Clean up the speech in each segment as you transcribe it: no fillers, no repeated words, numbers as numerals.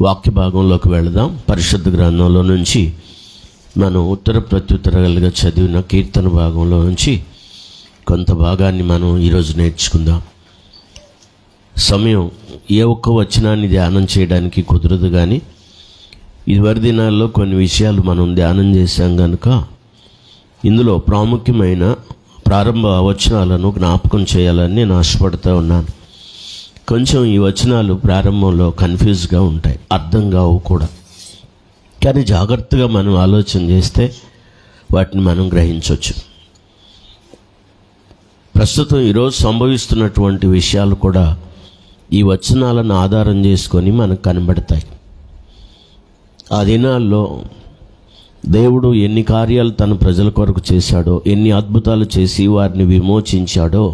వాక్య భాగంలోకి వెళదాం. పరిశుద్ధ గ్రంథంలో నుంచి మనం ఉత్తర ప్రత్యుత్తరాలుగా చదివిన కీర్తన భాగంలో నుంచి కొంత భాగాన్ని మనం ఈరోజు నేర్చుకుందాం. సమయం ఏ ఒక్క వచనాన్ని ధ్యానం చేయడానికి కుదరదు, కానీ ఇదివరి దినాల్లో కొన్ని విషయాలు మనం ధ్యానం చేశాం కనుక ఇందులో ప్రాముఖ్యమైన ప్రారంభ వచనాలను జ్ఞాపకం చేయాలని నేను ఆశపడుతూ ఉన్నాను. కొంచెం ఈ వచనాలు ప్రారంభంలో కన్ఫ్యూజ్గా ఉంటాయి, అర్థం కావు కూడా, కానీ జాగ్రత్తగా మనం ఆలోచన చేస్తే వాటిని మనం గ్రహించవచ్చు. ప్రస్తుతం ఈరోజు సంభవిస్తున్నటువంటి విషయాలు కూడా ఈ వచనాలను ఆధారం చేసుకొని మనకు కనబడతాయి. ఆ దినాల్లో దేవుడు ఎన్ని కార్యాలు తన ప్రజల కొరకు చేశాడో, ఎన్ని అద్భుతాలు చేసి వారిని విమోచించాడో,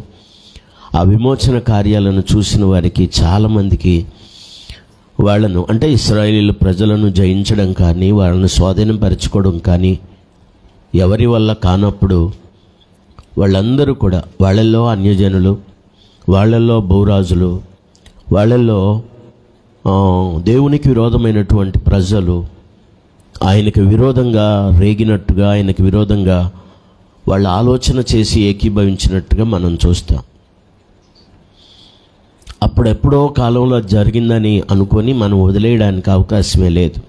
ఆ విమోచన కార్యాలను చూసిన వారికి చాలామందికి వాళ్ళను అంటే ఇశ్రాయేలు ప్రజలను జయించడం కానీ వాళ్ళను స్వాధీనపరచుకోవడం కానీ ఎవరి వల్ల కానప్పుడు వాళ్ళందరూ కూడా, వాళ్ళల్లో అన్యజనులు, వాళ్ళల్లో భూరాజులు, వాళ్ళల్లో దేవునికి విరోధమైనటువంటి ప్రజలు ఆయనకు విరోధంగా రేగినట్టుగా, ఆయనకు విరోధంగా వాళ్ళ ఆలోచన చేసి ఏకీభవించినట్టుగా మనం చూస్తాం. అప్పుడెప్పుడో కాలంలో జరిగిందని అనుకొని మనం వదిలేయడానికి అవకాశమే లేదు.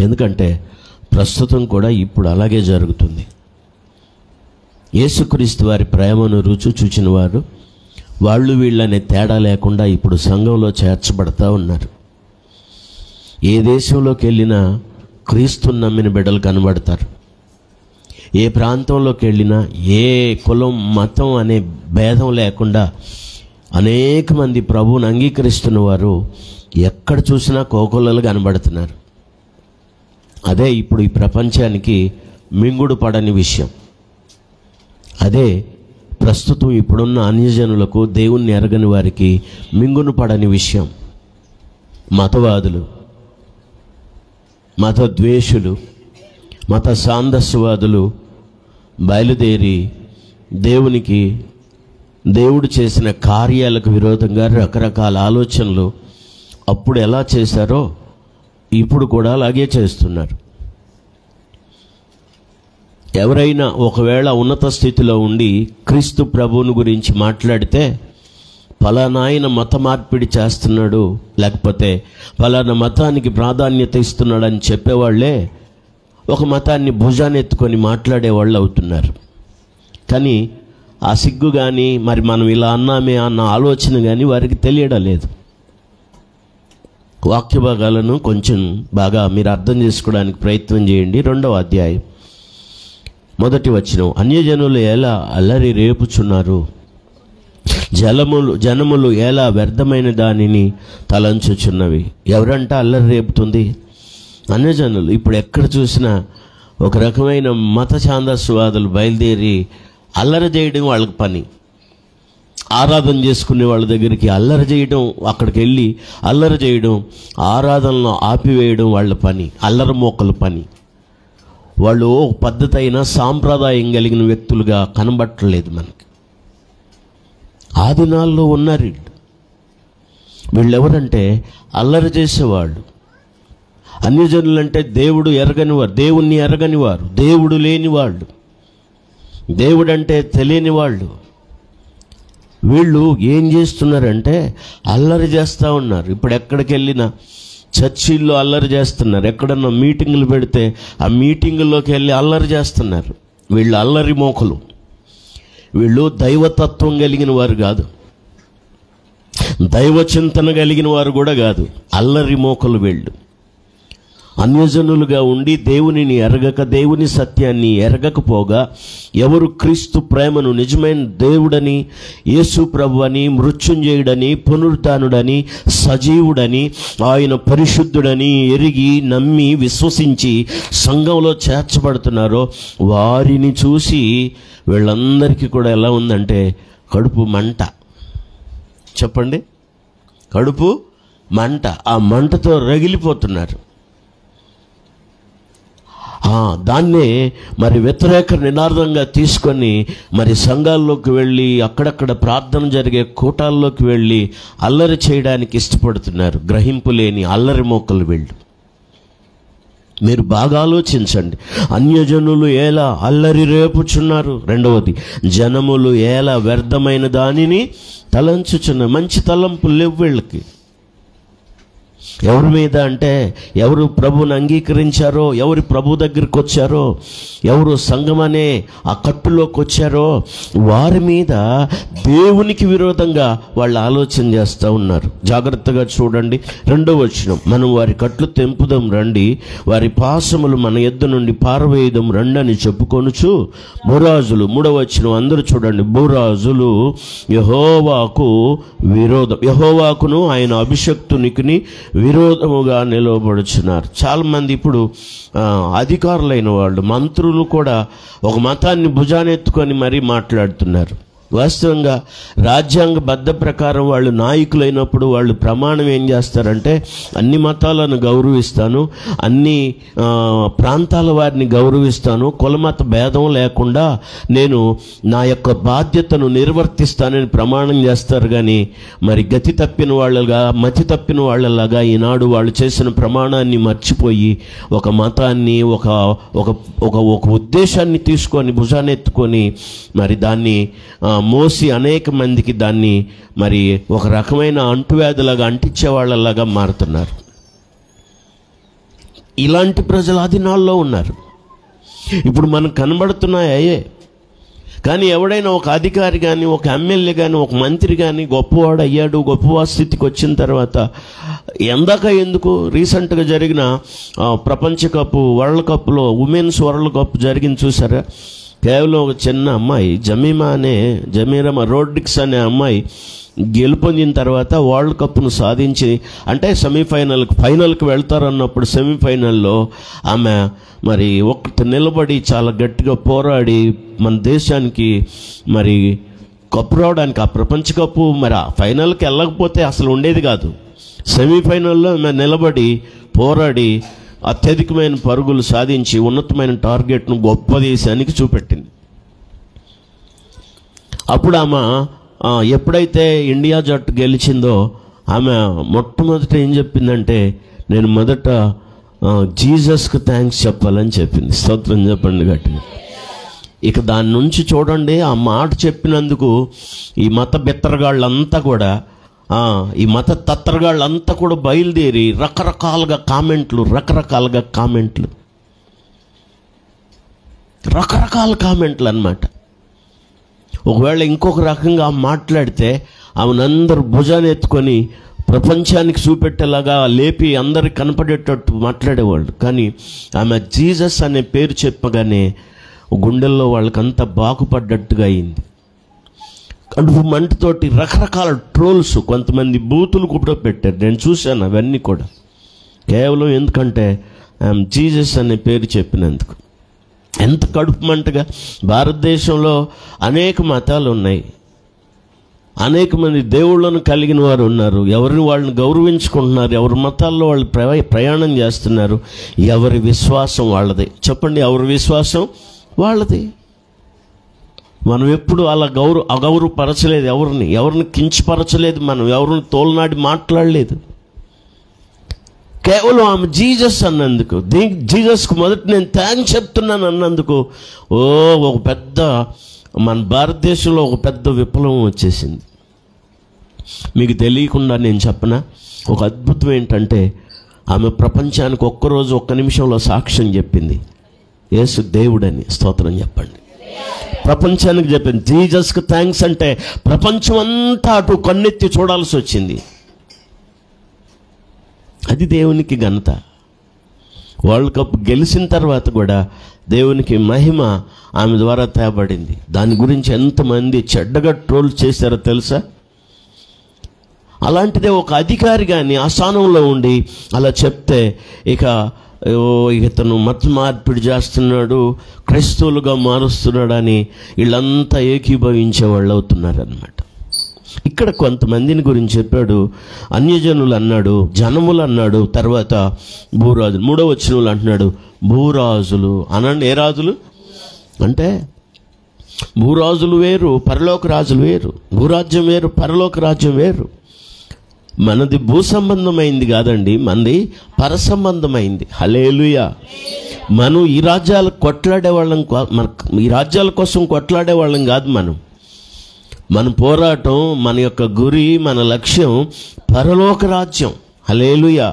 ఎందుకంటే ప్రస్తుతం కూడా ఇప్పుడు అలాగే జరుగుతుంది. యేసుక్రీస్తు వారి ప్రేమను రుచి చూచిన వారు వాళ్ళు వీళ్ళనే తేడా లేకుండా ఇప్పుడు సంఘంలో చేర్చబడతా ఉన్నారు. ఏ దేశంలోకి వెళ్ళినా క్రీస్తుని నమ్మిన బిడ్డలు కనబడతారు. ఏ ప్రాంతంలోకి వెళ్ళినా ఏ కులం మతం అనే భేదం లేకుండా అనేక మంది ప్రభువుని అంగీకరిస్తున్న వారు ఎక్కడ చూసినా కోకొల్లలు కనబడుతున్నారు. అదే ఇప్పుడు ఈ ప్రపంచానికి మింగుడు పడని విషయం. అదే ప్రస్తుతం ఇప్పుడున్న అన్యజనులకు, దేవుణ్ణి ఎరగని వారికి మింగుడు పడని విషయం. మతవాదులు, మత ద్వేషులు, మత సాందస్యవాదులు బయలుదేరి దేవుడు చేసిన కార్యాలకు విరోధంగా రకరకాల ఆలోచనలు అప్పుడు ఎలా చేశారో ఇప్పుడు కూడా అలాగే చేస్తున్నారు. ఎవరైనా ఒకవేళ ఉన్నత స్థితిలో ఉండి క్రీస్తు ప్రభువుని గురించి మాట్లాడితే ఫలానా ఆయన మత మార్పిడి చేస్తున్నాడు, లేకపోతే ఫలానా మతానికి ప్రాధాన్యత ఇస్తున్నాడని చెప్పేవాళ్లే ఒక మతాన్ని భుజానెత్తుకొని మాట్లాడేవాళ్ళు అవుతున్నారు. కానీ ఆ సిగ్గు కానీ, మరి మనం ఇలా అన్నామే అన్న ఆలోచన కానీ వారికి తెలియడం లేదు. వాక్య భాగాలను కొంచెం బాగా మీరు అర్థం చేసుకోవడానికి ప్రయత్నం చేయండి. 2వ అధ్యాయం 1వ వచనం. అన్యజనులు ఎలా అల్లరి రేపుచున్నారు, జనములు ఎలా వ్యర్థమైన దానిని తలంచుచున్నవి. ఎవరంట అల్లరి రేపుతుంది? అన్యజనులు. ఇప్పుడు ఎక్కడ చూసినా ఒక రకమైన మత ఛాందస్వాదులు బయలుదేరి అల్లరి చేయడం వాళ్ళకి పని. ఆరాధన చేసుకునే వాళ్ళ దగ్గరికి అల్లరి చేయడం, అక్కడికి వెళ్ళి అల్లరి చేయడం, ఆరాధనలో ఆపివేయడం వాళ్ళ పని, అల్లరి మోకల పని. వాళ్ళు పద్ధతి అయిన సాంప్రదాయం కలిగిన వ్యక్తులుగా కనబట్టలేదు మనకి. ఆ దినాల్లో ఉన్నారు వీళ్ళెవరంటే అల్లరి చేసేవాళ్ళు. అన్యజనులంటే దేవుడు ఎరగనివారు, దేవుణ్ణి ఎరగనివారు, దేవుడు లేనివాళ్ళు, దేవుడంటే తెలియని వాళ్ళు. వీళ్ళు ఏం చేస్తున్నారంటే అల్లరి చేస్తూ ఉన్నారు. ఇప్పుడు ఎక్కడికి వెళ్ళినా చర్చిల్లో అల్లరి చేస్తున్నారు. ఎక్కడన్నా మీటింగులు పెడితే ఆ మీటింగుల్లోకి వెళ్ళి అల్లరి చేస్తున్నారు. వీళ్ళు అల్లరి మోకలు. వీళ్ళు దైవతత్వం కలిగిన వారు కాదు, దైవ చింతన కలిగిన వారు కూడా కాదు, అల్లరి మోకలు వీళ్ళు. అన్యజనులుగా ఉండి దేవునిని ఎరగక, దేవుని సత్యాన్ని ఎరగకపోగా, ఎవరు క్రీస్తు ప్రేమను, నిజమైన దేవుడని, యేసు ప్రభువని, మృత్యుంజయుడని, పునరుత్థానుడని, సజీవుడని, ఆయన పరిశుద్ధుడని ఎరిగి నమ్మి విశ్వసించి సంఘంలో చేర్చబడుతున్నారో వారిని చూసి వీళ్ళందరికీ కూడా ఎలా ఉందంటే కడుపు మంట. చెప్పండి, కడుపు మంట. ఆ మంటతో రగిలిపోతున్నారు. దాన్నే మరి వ్యతిరేక నినాదంగా తీసుకొని మరి సంఘాల్లోకి వెళ్ళి అక్కడక్కడ ప్రార్థన జరిగే కూటాల్లోకి వెళ్ళి అల్లరి చేయడానికి ఇష్టపడుతున్నారు. గ్రహింపు లేని అల్లరి మోకలు వెళ్ళు. మీరు బాగా ఆలోచించండి. అన్యజనులు ఎలా అల్లరి రేపుచున్నారు. రెండవది, జనములు ఎలా వ్యర్థమైన దానిని తలంచుచున్నారు. మంచి తలంపులు లేవు వీళ్ళకి. ఎవరి మీద అంటే ఎవరు ప్రభువుని అంగీకరించారో, ఎవరు ప్రభు దగ్గరికి వచ్చారో, ఎవరు సంఘం అనే ఆ కట్టులోకి వచ్చారో వారి మీద దేవునికి విరోధంగా వాళ్ళు ఆలోచన చేస్తూ ఉన్నారు. జాగ్రత్తగా చూడండి. 2వ వచనం, మనం వారి కట్లు తెంపుదాం రండి, వారి పాశములు మన యొద్ద నుండి పారవేయడం రండి అని చెప్పుకొనుచు భూరాజులు. 3వ వచనం అందరూ చూడండి. భూరాజులు యెహోవాకు విరోధం, యెహోవాకును ఆయన అభిషక్తునికి విరోధముగా నిలవబడుచున్నారు. చాలామంది ఇప్పుడు అధికారులైన వాళ్ళు, మంత్రులు కూడా ఒక మతాన్ని భుజానెత్తుకొని మరీ మాట్లాడుతున్నారు. వాస్తవంగా రాజ్యాంగబద్ధ ప్రకారం వాళ్ళు నాయకులైనప్పుడు వాళ్ళు ప్రమాణం ఏం చేస్తారంటే, అన్ని మతాలను గౌరవిస్తాను, అన్ని ప్రాంతాల వారిని గౌరవిస్తాను, కులమత భేదం లేకుండా నేను నా యొక్క బాధ్యతను నిర్వర్తిస్తానని ప్రమాణం చేస్తారు. కానీ మరి గతి తప్పిన వాళ్ళగా, మతి తప్పిన వాళ్ళలాగా ఈనాడు వాళ్ళు చేసిన ప్రమాణాన్ని మర్చిపోయి ఒక మతాన్ని, ఒక ఒక ఒక ఉద్దేశాన్ని తీసుకొని భుజానెత్తుకొని మరి దాన్ని మోసి అనేక మందికి దాన్ని మరి ఒక రకమైన అంటువ్యాధిలాగా అంటించే వాళ్ళలాగా మారుతున్నారు. ఇలాంటి ప్రజలు ఆ దినాల్లో ఉన్నారు. ఇప్పుడు మనకు కనబడుతున్నాయే. కానీ ఎవడైనా ఒక అధికారి కానీ, ఒక ఎమ్మెల్యే కానీ, ఒక మంత్రి కానీ గొప్పవాడు అయ్యాడు, గొప్పవాడి స్థితికి వచ్చిన తర్వాత ఎందుకు రీసెంట్గా జరిగిన ప్రపంచ కప్, వరల్డ్ కప్లో ఉమెన్స్ వరల్డ్ కప్ జరిగింది చూసారా? కేవలం ఒక చిన్న అమ్మాయి జమీరమ్మ రోడ్రిక్స్ అనే అమ్మాయి గెలుపొందిన తర్వాత వరల్డ్ కప్ను సాధించి, అంటే ఫైనల్కి వెళ్తారన్నప్పుడు సెమీఫైనల్లో ఆమె మరి ఒకటి నిలబడి చాలా గట్టిగా పోరాడి మన దేశానికి మరి కప్పు రావడానికి, ఆ ప్రపంచ కప్పు మరి ఆ ఫైనల్కి వెళ్ళకపోతే అసలు ఉండేది కాదు. సెమీఫైనల్లో ఆమె నిలబడి పోరాడి అత్యధికమైన పరుగులు సాధించి ఉన్నతమైన టార్గెట్ను గొప్ప దేశానికి చూపెట్టింది. అప్పుడు ఆమె ఎప్పుడైతే ఇండియా జట్టు గెలిచిందో ఆమె మొట్టమొదట ఏం చెప్పిందంటే, నేను మొదట జీసస్కి థ్యాంక్స్ చెప్పాలని చెప్పింది. స్తోత్రం చెప్పండి గట్టిగా. ఇక దాని నుంచి చూడండి, ఆ మాట చెప్పినందుకు ఈ మత బెత్తరగాళ్ళంతా కూడా, ఈ మత తత్రగాళ్ళంతా కూడా బయలుదేరి రకరకాలుగా కామెంట్లు అన్నమాట. ఒకవేళ ఇంకొక రకంగా మాట్లాడితే ఆమెనందరూ భుజాన్ని ఎత్తుకొని ప్రపంచానికి చూపెట్టేలాగా లేపి అందరికి కనపడేటట్టు మాట్లాడేవాళ్ళు. కానీ ఆమె జీసస్ అనే పేరు చెప్పగానే గుండెల్లో వాళ్ళకంతా బాగుపడ్డట్టుగా అయింది. కడుపు మంటతోటి రకరకాల ట్రోల్స్, కొంతమంది బూతులు కూడా పెట్టారు. నేను చూశాను అవన్నీ కూడా. కేవలం ఎందుకంటే ఆమె జీసస్ అనే పేరు చెప్పినందుకు. ఎంత కడుపు మంటగా. భారతదేశంలో అనేక మతాలు ఉన్నాయి, అనేక మంది దేవుళ్ళను కలిగిన వారు ఉన్నారు. ఎవరిని వాళ్ళని గౌరవించుకుంటున్నారు, ఎవరి మతాల్లో వాళ్ళు ప్రయాణం చేస్తున్నారు. ఎవరి విశ్వాసం వాళ్ళది. చెప్పండి, ఎవరి విశ్వాసం వాళ్ళది. మనం ఎప్పుడు అలా అగౌరవపరచలేదు, ఎవరిని కించపరచలేదు, మనం ఎవరిని తోలనాడి మాట్లాడలేదు. కేవలం ఆమె జీసస్ అన్నందుకు, జీసస్కు మొదట నేను థ్యాంక్స్ చెప్తున్నాను అన్నందుకు ఒక పెద్ద, మన భారతదేశంలో ఒక పెద్ద విప్లవం వచ్చేసింది. మీకు తెలియకుండా నేను చెప్పనా, ఒక అద్భుతం ఏంటంటే ఆమె ప్రపంచానికి ఒక్క నిమిషంలో సాక్ష్యం చెప్పింది, యేసు దేవుడని. స్తోత్రం చెప్పండి. ప్రపంచానికి చెప్పింది జీసస్కి థ్యాంక్స్ అంటే ప్రపంచం అంతా అటు కన్నెత్తి చూడాల్సి వచ్చింది. అది దేవునికి ఘనత. వరల్డ్ కప్ గెలిచిన తర్వాత కూడా దేవునికి మహిమ ఆమె ద్వారా తేబడింది. దాని గురించి ఎంతమంది చెడ్డగా ట్రోల్ చేశారో తెలుసా? అలాంటిదే ఒక అధికారి కానీ ఆ స్థానంలో ఉండి అలా చెప్తే ఇక ఇతను మత మార్పిడి చేస్తున్నాడు, క్రైస్తవులుగా మారుస్తున్నాడు అని వీళ్ళంతా ఏకీభవించే వాళ్ళు అవుతున్నారనమాట. ఇక్కడ కొంతమందిని గురించి చెప్పాడు. అన్యజనులు అన్నాడు, జనములు అన్నాడు, తర్వాత భూరాజులు. 3వ వచనంలో అంటున్నాడు భూరాజులు. అనండి, ఏ రాజులు అంటే భూరాజులు వేరు, పరలోక రాజులు వేరు. భూరాజ్యం వేరు, పరలోక రాజ్యం వేరు. మనది భూ సంబంధమైంది కాదండి, మనది పర సంబంధమైంది. హల్లెలూయా. మనం ఈ రాజ్యాలు కొట్లాడే వాళ్ళం, ఈ రాజ్యాల కోసం కొట్లాడే వాళ్ళం కాదు. మన పోరాటం, మన యొక్క గురి, మన లక్ష్యం పరలోక రాజ్యం. హల్లెలూయా.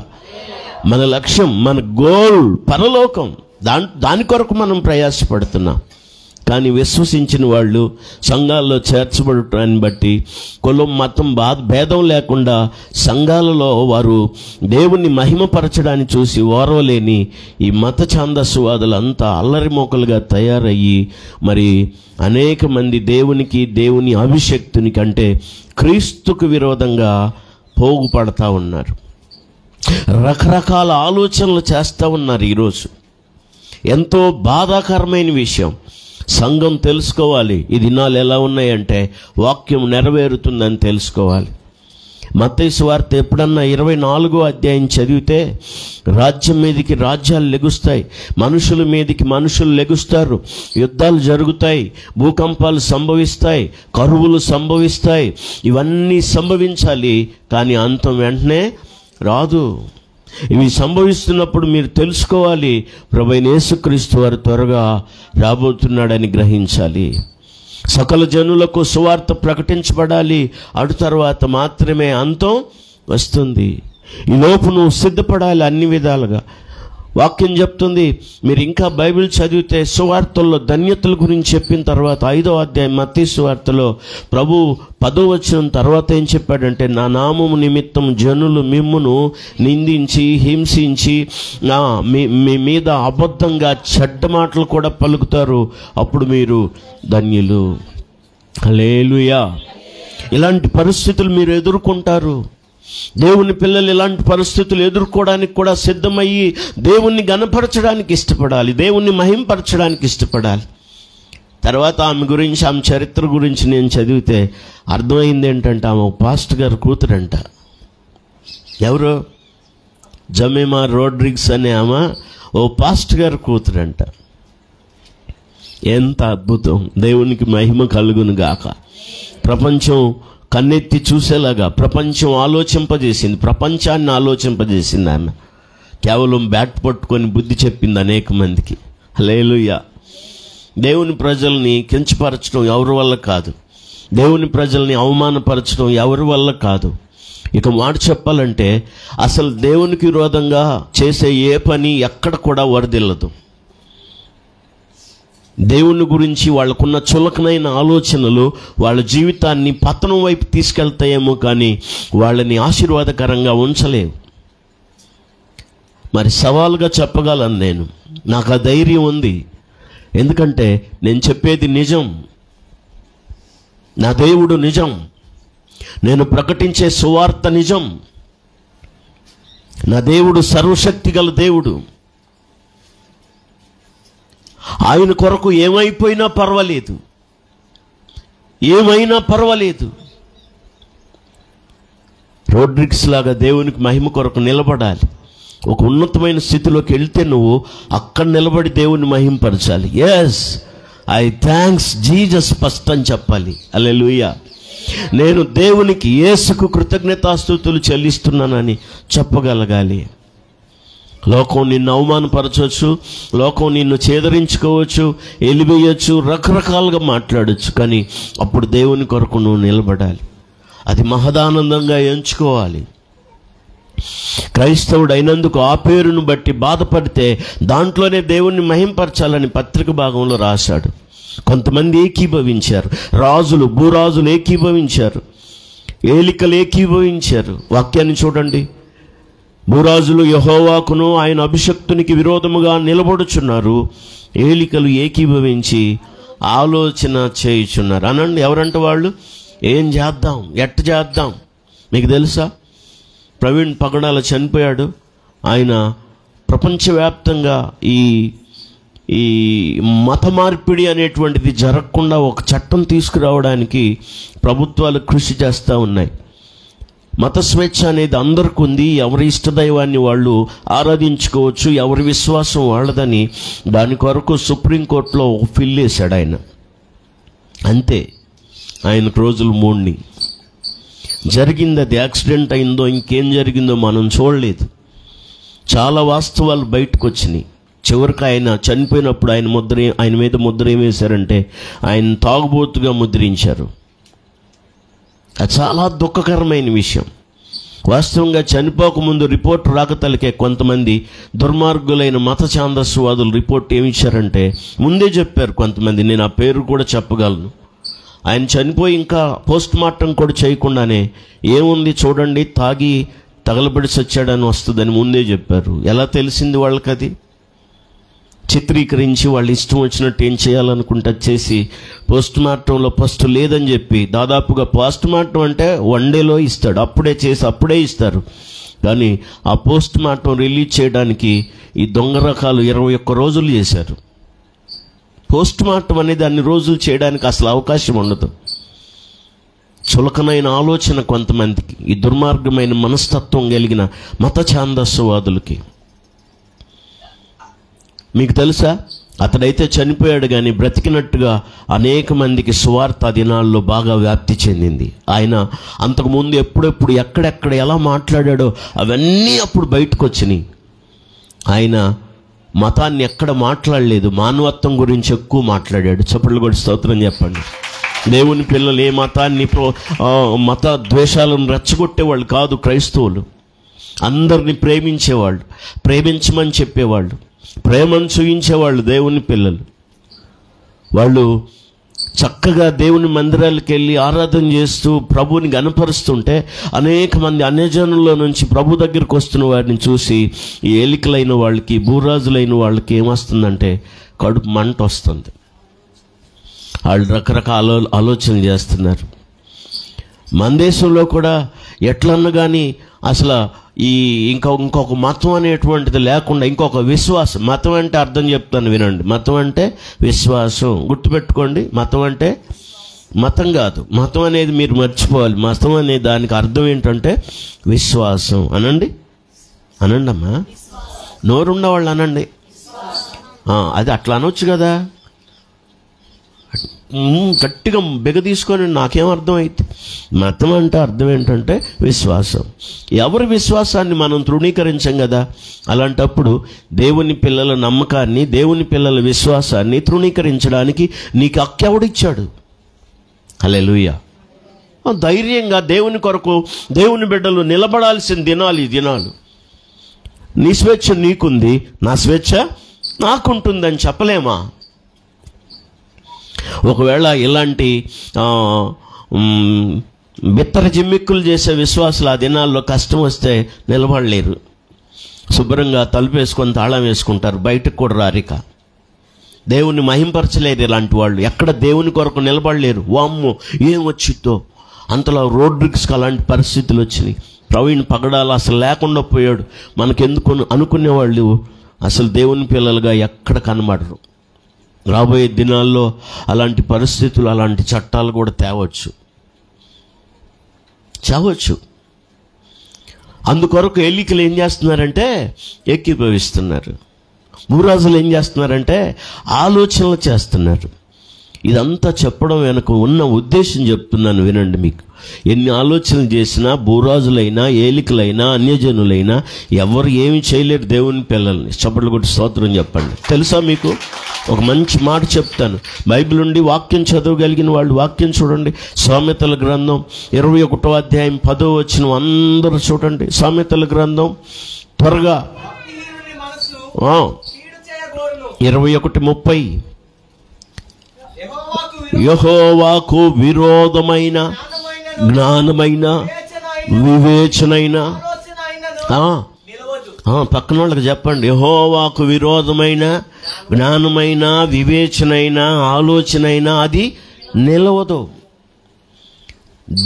మన లక్ష్యం, మన గోల్ పరలోకం. దాని కొరకు మనం ప్రయాసపడుతున్నాం. కానీ విశ్వసించిన వాళ్ళు సంఘాల్లో చేర్చబడటాన్ని బట్టి కులం మతం భేదం లేకుండా సంఘాలలో వారు దేవుణ్ణి మహిమపరచడాన్ని చూసి ఓర్వలేని ఈ మత ఛాందస్సువాదులంతా అల్లరి మోకలుగా తయారయ్యి మరి అనేక మంది దేవుని అభిషక్తుని కంటే క్రీస్తుకు విరోధంగా పోగుపడతా ఉన్నారు. రకరకాల ఆలోచనలు చేస్తూ ఉన్నారు. ఈరోజు ఎంతో బాధాకరమైన విషయం. సంఘం తెలుసుకోవాలి, ఈ దినాలు ఎలా ఉన్నాయంటే వాక్యం నెరవేరుతుందని తెలుసుకోవాలి. మత్తయి సువార్త ఎప్పుడన్నా 24వ అధ్యాయం చదివితే రాజ్యం మీదకి రాజ్యాలు లెగుస్తాయి, మనుషుల మీదకి మనుషులు లెగుస్తారు, యుద్ధాలు జరుగుతాయి, భూకంపాలు సంభవిస్తాయి, కరువులు సంభవిస్తాయి. ఇవన్నీ సంభవించాలి, కానీ అంతం వెంటనే రాదు. ఇవి సంభవిస్తున్నప్పుడు మీరు తెలుసుకోవాలి, ప్రభువైన యేసుక్రీస్తు వారు త్వరగా రాబోతున్నాడని గ్రహించాలి. సకల జనులకు సువార్త ప్రకటించబడాలి. అటు తర్వాత మాత్రమే అంతం వస్తుంది. ఈ లోపు నువ్వు సిద్ధపడాలి అన్ని విధాలుగా. వాక్యం చెప్తుంది, మీరు ఇంకా బైబిల్ చదివితే సువార్తల్లో ధన్యతల గురించి చెప్పిన తర్వాత 5వ అధ్యాయం మత్తయి సువార్తలో ప్రభు 10వ వచనం తర్వాత ఏం చెప్పాడంటే, నా నామము నిమిత్తం జనులు మిమ్మును నిందించి హింసించి మీ మీద అబద్ధంగా చెడ్డ మాటలు కూడా పలుకుతారు, అప్పుడు మీరు ధన్యులు. హల్లెలూయా. ఇలాంటి పరిస్థితులు మీరు ఎదుర్కొంటారు. దేవుని పిల్లలు ఇలాంటి పరిస్థితులు ఎదుర్కోవడానికి కూడా సిద్ధమయ్యి దేవుణ్ణి గణపరచడానికి ఇష్టపడాలి, దేవుణ్ణి మహింపరచడానికి ఇష్టపడాలి. తర్వాత ఆమె గురించి, ఆమె చరిత్ర గురించి నేను చదివితే అర్థమైంది ఏంటంటే, ఆమె పాస్టర్ గారు కూతురంట. ఎవరు? జమీమా రోడ్రిగ్స్ అనే ఆమె ఓ పాస్టర్ గారు కూతురంట. ఎంత అద్భుతం! దేవునికి మహిమ కలుగును గాక. ప్రపంచం కన్నెత్తి చూసేలాగా ప్రపంచం ఆలోచింపజేసింది, ప్రపంచాన్ని ఆలోచింపజేసింది. ఆమె కేవలం బ్యాట్ పట్టుకొని బుద్ధి చెప్పింది అనేక మందికి. హల్లెలూయా. దేవుని ప్రజల్ని కించపరచడం ఎవరి వల్ల కాదు, దేవుని ప్రజల్ని అవమానపరచడం ఎవరి వల్ల కాదు. ఇక మాట చెప్పాలంటే అసలు దేవునికి విరోధంగా చేసే ఏ పని ఎక్కడ కూడా వరదిల్లదు. దేవుని గురించి వాళ్ళకున్న చులకనైన ఆలోచనలు వాళ్ళ జీవితాన్ని పతనం వైపు తీసుకెళ్తాయేమో కానీ వాళ్ళని ఆశీర్వాదకరంగా ఉంచలేవు. మరి సవాలుగా చెప్పగలను నేను, నాకు ఆ ధైర్యం ఉంది. ఎందుకంటే నేను చెప్పేది నిజం, నా దేవుడు నిజం, నేను ప్రకటించే సువార్త నిజం. నా దేవుడు సర్వశక్తి గల దేవుడు. ఆయన కొరకు ఏమైపోయినా పర్వాలేదు, ఏమైనా పర్వాలేదు. రోడ్రిగ్స్ లాగా దేవునికి మహిమ కొరకు నిలబడాలి. ఒక ఉన్నతమైన స్థితిలోకి వెళ్తే నువ్వు అక్కడ నిలబడి దేవుని మహిమపరచాలి. Yes, I thanks Jesus first అని చెప్పాలి. హల్లెలూయా. నేను దేవునికి, యేసుకు కృతజ్ఞతాస్తుతులు చెల్లిస్తున్నానని చెప్పగలగాలి. లోకం నిన్ను అవమానపరచవచ్చు, లోకం నిన్ను చేదరించుకోవచ్చు, ఎలివేయచ్చు, రకరకాలుగా మాట్లాడచ్చు, కానీ అప్పుడు దేవుని కొరకు నువ్వు నిలబడాలి. అది మహదానందంగా ఎంచుకోవాలి. క్రైస్తవుడు అయినందుకు ఆ పేరును బట్టి బాధపడితే దాంట్లోనే దేవుణ్ణి మహింపరచాలని పత్రిక భాగంలో రాశాడు. కొంతమంది ఏకీభవించారు, రాజులు, భూరాజులు ఏకీభవించారు, ఏలికలు ఏకీభవించారు. వాక్యాన్ని చూడండి. భూరాజులు యెహోవాకును ఆయన అభిషక్తునికి విరోధముగా నిలబడుచున్నారు, ఏలికలు ఏకీభవించి ఆలోచన చేయుచున్నారు. అనండి, ఎవరంటే వాళ్ళు? ఏం చేద్దాం, ఎట్ట చేద్దాం? మీకు తెలుసా, ప్రవీణ్ పగడాల చనిపోయాడు. ఆయన ప్రపంచవ్యాప్తంగా ఈ ఈ మత మార్పిడి అనేటువంటిది జరగకుండా ఒక చట్టం తీసుకురావడానికి ప్రభుత్వాలు కృషి చేస్తూ ఉన్నాయి. మత స్వేచ్ఛ అనేది అందరికీ ఉంది. ఎవరి ఇష్టదైవాన్ని వాళ్ళు ఆరాధించుకోవచ్చు, ఎవరి విశ్వాసం వాళ్ళదని దాని కొరకు సుప్రీంకోర్టులో ఒక పిల్ వేశాడు ఆయన. అంతే, ఆయనకు రోజులు 3 జరిగింది. అది యాక్సిడెంట్ అయిందో ఇంకేం జరిగిందో మనం చూడలేదు. చాలా వాస్తవాలు బయటకు వచ్చినాయి. చివరికి ఆయన చనిపోయినప్పుడు ఆయన మీద ముద్ర ఏం వేశారంటే ఆయన తాగుబోతుగా ముద్రించారు. అది చాలా దుఃఖకరమైన విషయం. వాస్తవంగా చనిపోకముందు రిపోర్ట్ రాకతలకే కొంతమంది దుర్మార్గులైన మత ఛాందస్వాదులు రిపోర్ట్ ఏమి ఇచ్చారంటే ముందే చెప్పారు కొంతమంది, నేను ఆ పేరు కూడా చెప్పగలను. ఆయన చనిపోయి ఇంకా పోస్ట్ మార్టం కూడా చేయకుండానే ఏముంది చూడండి తాగి తగలబడి చచ్చాడని వస్తుందని ముందే చెప్పారు. ఎలా తెలిసింది వాళ్ళకి? అది చిత్రీకరించి వాళ్ళు ఇష్టం వచ్చినట్టు ఏం చేయాలనుకుంటే చేసి పోస్ట్ మార్టంలో ఫస్ట్ లేదని చెప్పి, దాదాపుగా పోస్ట్ మార్టం అంటే 1 డేలో ఇస్తాడు, అప్పుడే చేసి అప్పుడే ఇస్తారు. కానీ ఆ పోస్ట్ మార్టం రిలీజ్ చేయడానికి ఈ దొంగ రకాలు 21 రోజులు చేశారు. పోస్ట్ మార్టం అనేది అన్ని రోజులు చేయడానికి అసలు అవకాశం ఉండదు. చులకనైన ఆలోచన కొంతమందికి, ఈ దుర్మార్గమైన మనస్తత్వం కలిగిన మత ఛాందస్వాదులకి. మీకు తెలుసా, అతడైతే చనిపోయాడు కానీ బ్రతికినట్టుగా అనేక మందికి సువార్త దినాల్లో బాగా వ్యాప్తి చెందింది. ఆయన అంతకుముందు ఎప్పుడెప్పుడు ఎక్కడెక్కడ ఎలా మాట్లాడాడో అవన్నీ అప్పుడు బయటకు వచ్చినాయి. ఆయన మతాన్ని ఎక్కడ మాట్లాడలేదు, మానవత్వం గురించి ఎక్కువ మాట్లాడాడు. చప్పట్లు కొట్టి స్తోత్రం చెప్పండి. దేవుని పిల్లలు ఏ మతాన్ని మత ద్వేషాలను రెచ్చగొట్టేవాళ్ళు కాదు. క్రైస్తవులు అందరినీ ప్రేమించేవాళ్ళు, ప్రేమించమని చెప్పేవాళ్ళు, ప్రేమను చూయించేవాళ్ళు. దేవుని పిల్లలు వాళ్ళు చక్కగా దేవుని మందిరాలకు వెళ్ళి ఆరాధన చేస్తూ ప్రభువుని గణపరుస్తుంటే అనేక మంది అన్యజనుల్లో నుంచి ప్రభు దగ్గరికి వస్తున్న వారిని చూసి ఈ ఏలికలైన వాళ్ళకి, భూరాజులైన వాళ్ళకి ఏమొస్తుందంటే కడుపు మంట వస్తుంది. వాళ్ళు రకరకాల ఆలోచనలు చేస్తున్నారు. మన దేశంలో కూడా ఎట్లన్నా కానీ అసలు ఇంకొక మతం అనేటువంటిది లేకుండా ఇంకొక విశ్వాసం. మతం అంటే అర్థం చెప్తాను వినండి. మతం అంటే విశ్వాసం. గుర్తుపెట్టుకోండి, మతం అంటే మతం కాదు. మతం అనేది మీరు మర్చిపోవాలి. మతం అనే దానికి అర్థం ఏంటంటే విశ్వాసం. అనండి, అనండి అమ్మా, నోరున్న వాళ్ళు అనండి. అది అట్లా అనొచ్చు కదా, గట్టిగా బిగ తీసుకొని నాకేం అర్థమైతే. మతం అంటే అర్థం ఏంటంటే విశ్వాసం. ఎవరి విశ్వాసాన్ని మనం తృణీకరించాం కదా, అలాంటప్పుడు దేవుని పిల్లల నమ్మకాన్ని, దేవుని పిల్లల విశ్వాసాన్ని తృణీకరించడానికి నీకు హక్కెవడిచ్చాడు? హల్లెలూయా. ధైర్యంగా దేవుని కొరకు దేవుని బిడ్డలు నిలబడాల్సిన దినాలు ఈ దినాలు. నీ స్వేచ్ఛ నీకుంది, నా స్వేచ్ఛ నాకుంటుందని చెప్పలేమా? ఒకవేళ ఇలాంటి బిత్తర జిమ్మిక్కులు చేసే విశ్వాసులు ఆ దినాల్లో కష్టం వస్తే నిలబడలేరు. శుభ్రంగా తలుపేసుకొని తాళం వేసుకుంటారు, బయటకు కూడా రారిక. దేవుణ్ణి మహింపరచలేరు ఇలాంటి వాళ్ళు. ఎక్కడ దేవుని కొరకు నిలబడలేరు. వామ్మో ఏం వచ్చిద్దో, అంతలో రోడ్రిక్స్కి అలాంటి పరిస్థితులు వచ్చినాయి. ప్రవీణ్ పగడాలు అసలు లేకుండా పోయాడు. మనకెందుకు అనుకునేవాళ్ళు అసలు దేవుని పిల్లలుగా ఎక్కడ కనబడరు. రాబోయే దినాల్లో అలాంటి పరిస్థితులు, అలాంటి చట్టాలు కూడా తేవచ్చు. అందుకొరకు ఏలికలు ఏం చేస్తున్నారంటే ఏకీభవిస్తున్నారు. భూరాజులు ఏం చేస్తున్నారంటే ఆలోచనలు చేస్తున్నారు. ఇదంతా చెప్పడం వెనక ఉన్న ఉద్దేశం చెప్తున్నాను వినండి. మీకు ఎన్ని ఆలోచనలు చేసినా, భూరాజులైనా, ఏలికలైనా, అన్యజనులైనా ఎవరు ఏమి చేయలేరు దేవుని పిల్లల్ని. చప్పట్లు కొట్టి స్తోత్రం చెప్పండి. తెలుసా మీకు ఒక మంచి మాట చెప్తాను. బైబిల్ నుండి వాక్యం చదవగలిగిన వాళ్ళు వాక్యం చూడండి. సామెతల గ్రంథం 21వ అధ్యాయం 10వ వచనం అందరూ చూడండి. సామెతల గ్రంథం త్వరగా 21:30. యెహోవాకు విరోధమైన జ్ఞానమైన వివేచనైన, పక్కన వాళ్ళకి చెప్పండి, యెహోవాకు విరోధమైన జ్ఞానమైన వివేచనైన ఆలోచనైనా అది నిలవదు.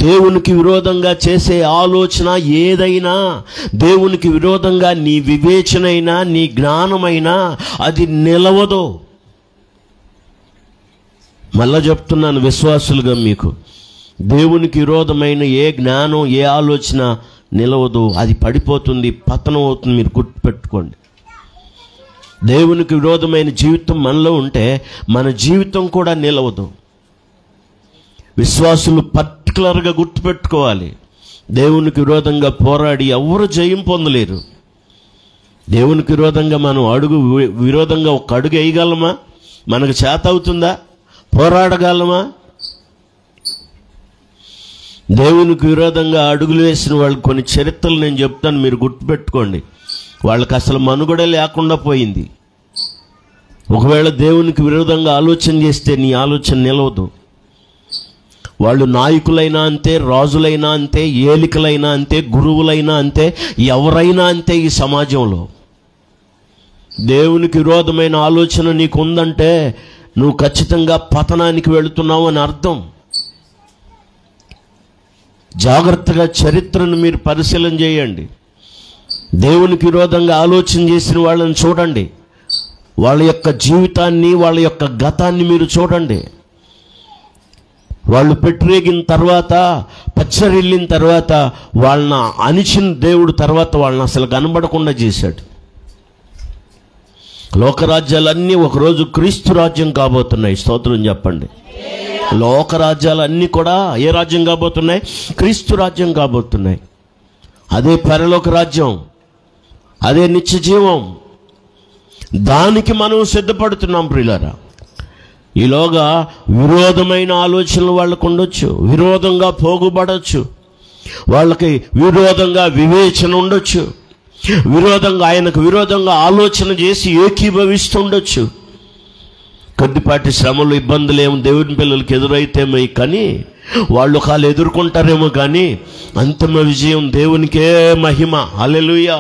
దేవునికి విరోధంగా చేసే ఆలోచన ఏదైనా, దేవునికి విరోధంగా నీ వివేచనైనా నీ జ్ఞానమైనా అది నిలవదు. మళ్ళా చెప్తున్నాను విశ్వాసులుగా మీకు, దేవునికి విరోధమైన ఏ జ్ఞానం, ఏ ఆలోచన నిలవదు, అది పడిపోతుంది, పతనం అవుతుంది. మీరు గుర్తుపెట్టుకోండి. దేవునికి విరోధమైన జీవితం మనలో ఉంటే మన జీవితం కూడా నిలవదు. విశ్వాసులు పర్టికులర్గా గుర్తుపెట్టుకోవాలి, దేవునికి విరోధంగా పోరాడి ఎవరు జయం పొందలేరు. దేవునికి విరోధంగా మనం విరోధంగా ఒక అడుగు వేయగలమా? మనకు చేత అవుతుందా? పోరాడగలమా? దేవునికి విరోధంగా అడుగులు వేసిన వాళ్ళు కొన్ని చరిత్రలు నేను చెప్తాను, మీరు గుర్తుపెట్టుకోండి. వాళ్ళకి అసలు మనుగడ లేకుండా పోయింది. ఒకవేళ దేవునికి విరోధంగా ఆలోచన చేస్తే నీ ఆలోచన నిలవదు. వాళ్ళు నాయకులైనా అంతే, రాజులైనా అంతే, ఏలికలైనా అంతే, గురువులైనా అంతే, ఎవరైనా అంతే. ఈ సమాజంలో దేవునికి విరోధమైన ఆలోచన నీకు ఉందంటే నువ్వు ఖచ్చితంగా పతనానికి వెళుతున్నావు అని అర్థం. జాగ్రత్తగా చరిత్రను మీరు పరిశీలన చేయండి. దేవునికి విరోధంగా ఆలోచన చేసిన వాళ్ళని చూడండి, వాళ్ళ యొక్క జీవితాన్ని, వాళ్ళ యొక్క గతాన్ని మీరు చూడండి. వాళ్ళు పెట్టిరేగిన తర్వాత, పచ్చరిల్లిన తర్వాత, వాళ్ళని అణిచిన దేవుడు తర్వాత వాళ్ళని అసలు కనబడకుండా చేశాడు. లోకరాజ్యాలన్నీ ఒకరోజు క్రీస్తు రాజ్యం కాబోతున్నాయి. స్తోత్రం చెప్పండి. లోకరాజ్యాలన్నీ కూడా ఏ రాజ్యం కాబోతున్నాయి? క్రీస్తు రాజ్యం కాబోతున్నాయి. అదే పరలోక రాజ్యం, అదే నిత్య జీవం. దానికి మనం సిద్ధపడుతున్నాం ప్రియులారా. ఈలోగా విరోధమైన ఆలోచనలు వాళ్ళకు ఉండొచ్చు, విరోధంగా పోగుపడవచ్చు, వాళ్ళకి విరోధంగా వివేచన ఉండొచ్చు, విరోధంగా ఆయనకు విరోధంగా ఆలోచన చేసి ఏకీభవిస్తుండొచ్చు. కొద్దిపాటి శ్రమలు, ఇబ్బందులు ఏమో దేవుని పిల్లలకి ఎదురైతేమో కానీ వాళ్ళు ఒకళ్ళు ఎదుర్కొంటారేమో కానీ అంతిమ విజయం దేవునికే మహిమ. హల్లెలూయా.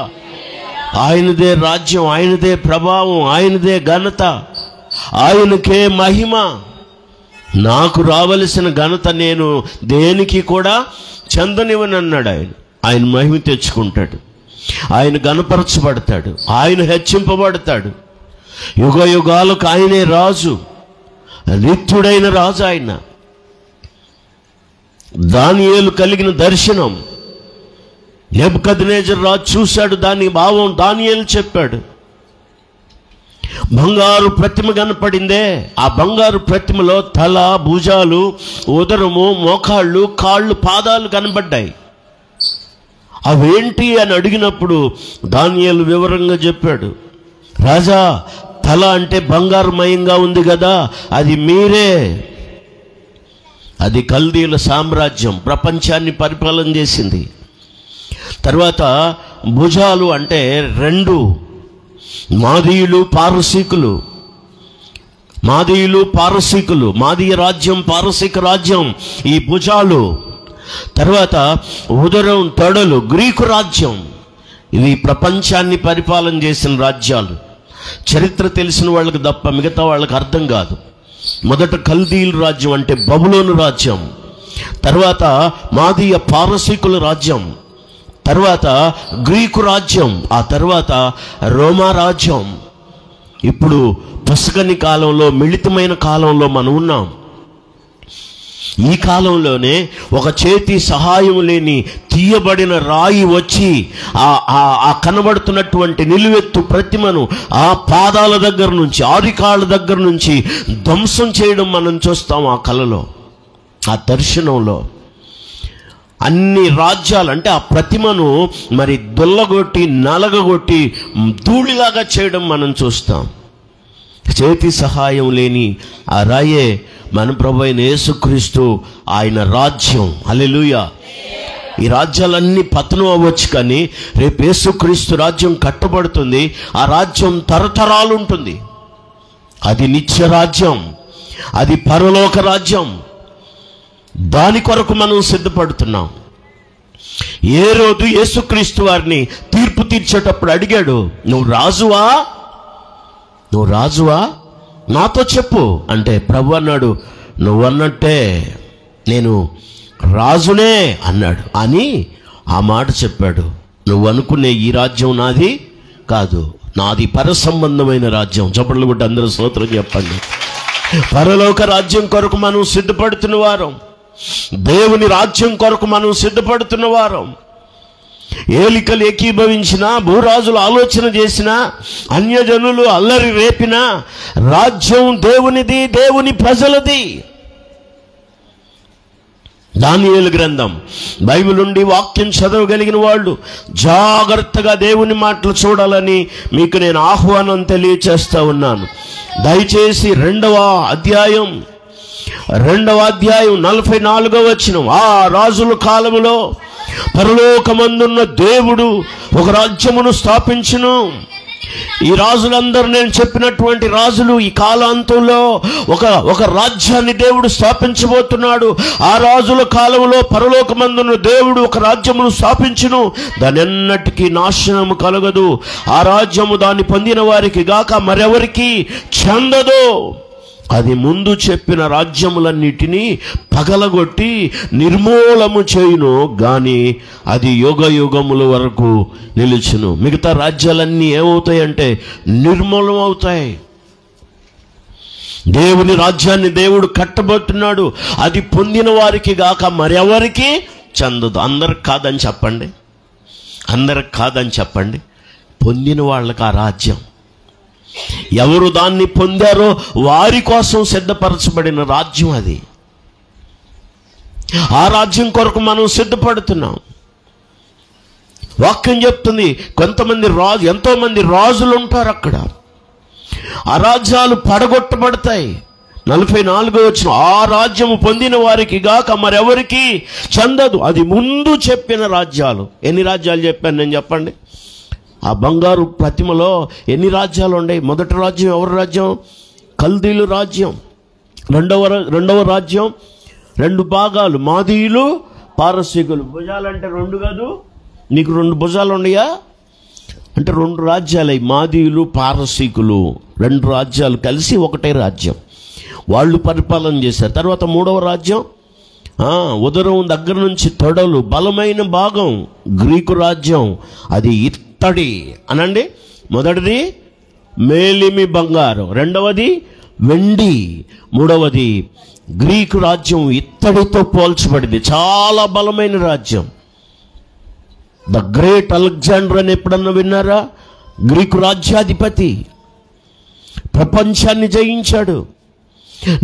ఆయనదే రాజ్యం, ఆయనదే ప్రభావం, ఆయనదే ఘనత, ఆయనకే మహిమ. నాకు రావలసిన ఘనత నేను దేనికి కూడా చెందనివ్వనన్నాడు. ఆయన మహిమ తెచ్చుకుంటాడు, ఆయన ఘనపరచబడతాడు, ఆయన హెచ్చింపబడతాడు. యుగ యుగాలకు ఆయనే రాజు, నిత్యుడైన రాజు ఆయన. దానియేలు కలిగిన దర్శనం నెబుకద్నెజరు రాజు చూశాడు, దాని భావం దానియేలు చెప్పాడు. బంగారు ప్రతిమ కనపడిందే, ఆ బంగారు ప్రతిమలో తల, భుజాలు, ఉదరము, మోకాళ్ళు, కాళ్ళు, పాదాలు కనబడ్డాయి. అవేంటి అని అడిగినప్పుడు దానియేలు వివరంగా చెప్పాడు. రాజా, తల అంటే బంగారుమయంగా ఉంది కదా, అది మీరే. అది కల్దీయుల సామ్రాజ్యం, ప్రపంచాన్ని పరిపాలన చేసింది. తర్వాత భుజాలు అంటే రెండు, మాదీయులు పారసీకులు, మాదీయ రాజ్యం, పారసీక రాజ్యం ఈ భుజాలు. తర్వాత ఉదరం, తొడలు గ్రీకు రాజ్యం. ఇవి ప్రపంచాన్ని పరిపాలన చేసిన రాజ్యాలు. చరిత్ర తెలిసిన వాళ్ళకి తప్ప మిగతా వాళ్ళకి అర్థం కాదు. మొదట కల్దీయుల రాజ్యం అంటే బబులోను రాజ్యం, తర్వాత మాదీయ పారసీకుల రాజ్యం, తర్వాత గ్రీకు రాజ్యం, ఆ తర్వాత రోమా రాజ్యం. ఇప్పుడు పుస్కని కాలంలో, మిళితమైన కాలంలో మనం ఉన్నాం. ఈ కాలంలోనే ఒక చేతి సహాయం లేని తీయబడిన రాయి వచ్చి ఆ కనబడుతున్నటువంటి నిలువెత్తు ప్రతిమను ఆ పాదాల దగ్గర నుంచి, ఆరికాళ్ళ దగ్గర నుంచి ధ్వంసం చేయడం మనం చూస్తాం. ఆ కళలో, ఆ దర్శనంలో అన్ని రాజ్యాలు అంటే ఆ ప్రతిమను మరి దుల్లగొట్టి, నలగగొట్టి, ధూళిలాగా చేయడం మనం చూస్తాం. చేతి సహాయం లేని ఆ రాయే మన ప్రభు అయిన యేసుక్రీస్తు, ఆయన రాజ్యం. హల్లెలూయా. ఈ రాజ్యాలన్నీ పతనం అవ్వచ్చు, కానీ రేపు యేసుక్రీస్తు రాజ్యం కట్టబడుతుంది. ఆ రాజ్యం తరతరాలు ఉంటుంది. అది నిత్య రాజ్యం, అది పరలోక రాజ్యం. దాని కొరకు మనం సిద్ధపడుతున్నాం. ఏ రోజు యేసుక్రీస్తు వారిని తీర్పు తీర్చేటప్పుడు అడిగాడు, నువ్వు రాజువా నాతో చెప్పు అంటే ప్రభు అన్నాడు, నువ్వన్నట్టే నేను రాజునే అన్నాడు అని ఆ మాట చెప్పాడు. నువ్వు అనుకునే ఈ రాజ్యం నాది కాదు, నాది పరసంబంధమైన రాజ్యం. చప్పట్లు కొట్టి అందరూ స్తోత్రం చెప్పండి. పరలోక రాజ్యం కొరకు మనం సిద్ధపడుతున్న వారం, దేవుని రాజ్యం కొరకు మనం సిద్ధపడుతున్న వారం. ఏలికలు ఏకీభవించినా, భూరాజులు ఆలోచన చేసినా, అన్యజనులు అల్లరి రేపినా, రాజ్యం దేవునిది, దేవుని ప్రజలది. దానియేలు గ్రంథం, బైబిల్ నుండి వాక్యం చదవగలిగిన వాళ్ళు జాగ్రత్తగా దేవుని మాటలు చూడాలని మీకు నేను ఆహ్వానం తెలియచేస్తా ఉన్నాను. దయచేసి 2వ అధ్యాయం 44వ వచనం. ఆ రాజుల కాలములో పరలోకమందున్న దేవుడు ఒక రాజ్యమును స్థాపించును. ఈ రాజులందరూ, నేను చెప్పినటువంటి రాజులు, ఈ కాలాంతంలో ఒక రాజ్యాన్ని దేవుడు స్థాపించబోతున్నాడు. ఆ రాజుల కాలంలో పరలోకమందున్న దేవుడు ఒక రాజ్యమును స్థాపించును. దాని ఎన్నటికీ నాశనము కలగదు. ఆ రాజ్యము దాన్ని పొందిన వారికి గాక మరెవరికి చెందదు. అది ముందు చెప్పిన రాజ్యములన్నిటినీ పగలగొట్టి నిర్మూలము చేయును గాని అది యుగ యుగముల వరకు నిలుచును. మిగతా రాజ్యాలన్నీ ఏమవుతాయంటే నిర్మూలం అవుతాయి. దేవుని రాజ్యాన్ని దేవుడు కట్టబోతున్నాడు. అది పొందిన వారికి గాక మరెవరికి చెందదు. అందరికి కాదని చెప్పండి, అందరికి కాదని చెప్పండి. పొందిన వాళ్ళకి ఆ రాజ్యం, ఎవరు దాన్ని పొందారో వారి కోసం సిద్ధపరచబడిన రాజ్యం అది. ఆ రాజ్యం కొరకు మనం సిద్ధపడుతున్నాం. వాక్యం చెప్తుంది, ఎంతో మంది రాజులు ఉంటారు అక్కడ. ఆ రాజ్యాలు పడగొట్టబడతాయి. 44వ వచనం, ఆ రాజ్యము పొందిన వారికి గాక మరెవరికి చెందదు. అది ముందు చెప్పిన రాజ్యాలు. ఎన్ని రాజ్యాలు చెప్పాను నేను చెప్పండి? ఆ బంగారు ప్రతిమలో ఎన్ని రాజ్యాలు ఉన్నాయి? మొదటి రాజ్యం ఎవరి రాజ్యం? కల్దీలు రాజ్యం. రెండవ రాజ్యం 2 భాగాలు, మాదీయులు, పారసీకులు. భుజాలంటే 2 కాదు, నీకు 2 భుజాలు ఉన్నాయా అంటే 2 రాజ్యాలు. మాదీయులు, పారసీకులు 2 రాజ్యాలు కలిసి ఒకటే రాజ్యం. వాళ్ళు పరిపాలన చేశారు. తర్వాత 3వ రాజ్యం, ఉదరం దగ్గర నుంచి తొడలు బలమైన భాగం, గ్రీకు రాజ్యం. అది ఇత్తడి అనండి. మొదటిది మేలిమి బంగారం, రెండవది వెండి, మూడవది గ్రీకు రాజ్యం ఇత్తడితో పోల్చబడింది. చాలా బలమైన రాజ్యం. ద గ్రేట్ అలెగ్జాండర్ అని ఎప్పుడన్నా విన్నారా? గ్రీకు రాజ్యాధిపతి, ప్రపంచాన్ని జయించాడు.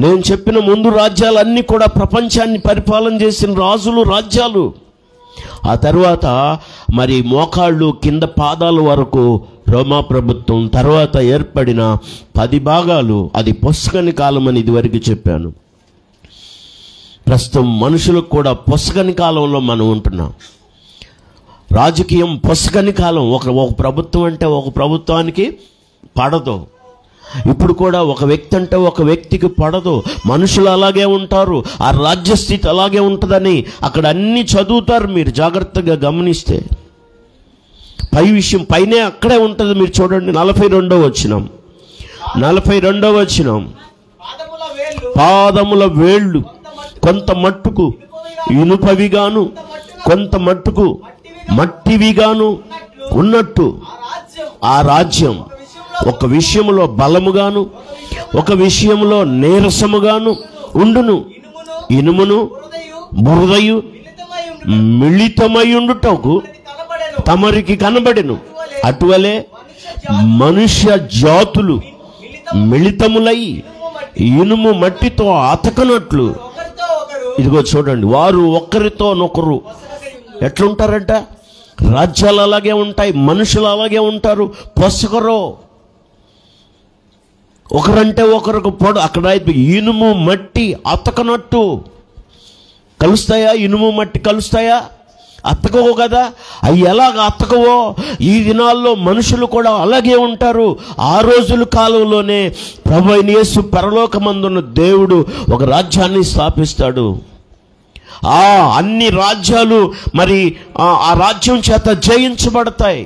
నేను చెప్పిన ముందు రాజ్యాలన్నీ కూడా ప్రపంచాన్ని పరిపాలన చేసిన రాజ్యాలు. ఆ తర్వాత మరి మోకాళ్ళు కింద పాదాల వరకు రోమా ప్రభుత్వం. తర్వాత ఏర్పడిన 10 భాగాలు, అది పొస్గని కాలం అని ఇదివరకు చెప్పాను. ప్రస్తుతం మనుషులకు కూడా పొస్గని కాలంలో మనం ఉంటున్నాం. రాజకీయం పొస్గని కాలం. ఒక ప్రభుత్వం అంటే ఒక ప్రభుత్వానికి పడదు. ఇప్పుడు కూడా ఒక వ్యక్తి అంటే ఒక వ్యక్తికి పడదు. మనుషులు అలాగే ఉంటారు. ఆ రాజ్యస్థితి అలాగే ఉంటుందని అక్కడ అన్ని చదువుతారు. మీరు జాగ్రత్తగా గమనిస్తే పై విషయం పైనే అక్కడే ఉంటుంది. మీరు చూడండి 42వ వచనం. పాదముల వేళ్ళు కొంత మట్టుకు ఇనుపవిగాను కొంత మట్టుకు మట్టివిగాను ఉన్నట్టు ఆ రాజ్యం ఒక విషయంలో బలముగాను ఒక విషయంలో నీరసముగాను ఉండును. ఇనుమును బురదయు మిళితమయుండుటకు తమరికి కనబడెను. అటువలే మనుష్య జాతులు మిళితములై ఇనుము మట్టితో అతకనట్లు. ఇదిగో చూడండి, వారు ఒకరితోనొకరు ఎట్లుంటారంట? రాజ్యాలు అలాగే ఉంటాయి, మనుషులు అలాగే ఉంటారు. పొసగరు, ఒకరంటే ఒకరికి అక్కడ ఇనుము మట్టి అతకనట్టు. కలుస్తాయా? ఇనుము మట్టి కలుస్తాయా? అతకవు కదా. అవి ఎలాగ అతకవో ఈ దినాల్లో మనుషులు కూడా అలాగే ఉంటారు. ఆ రోజుల కాలంలోనే ప్రభువైన యేసు పరలోకమందున్న దేవుడు ఒక రాజ్యాన్ని స్థాపిస్తాడు. అన్ని రాజ్యాలు మరి ఆ రాజ్యం చేత జయించబడతాయి.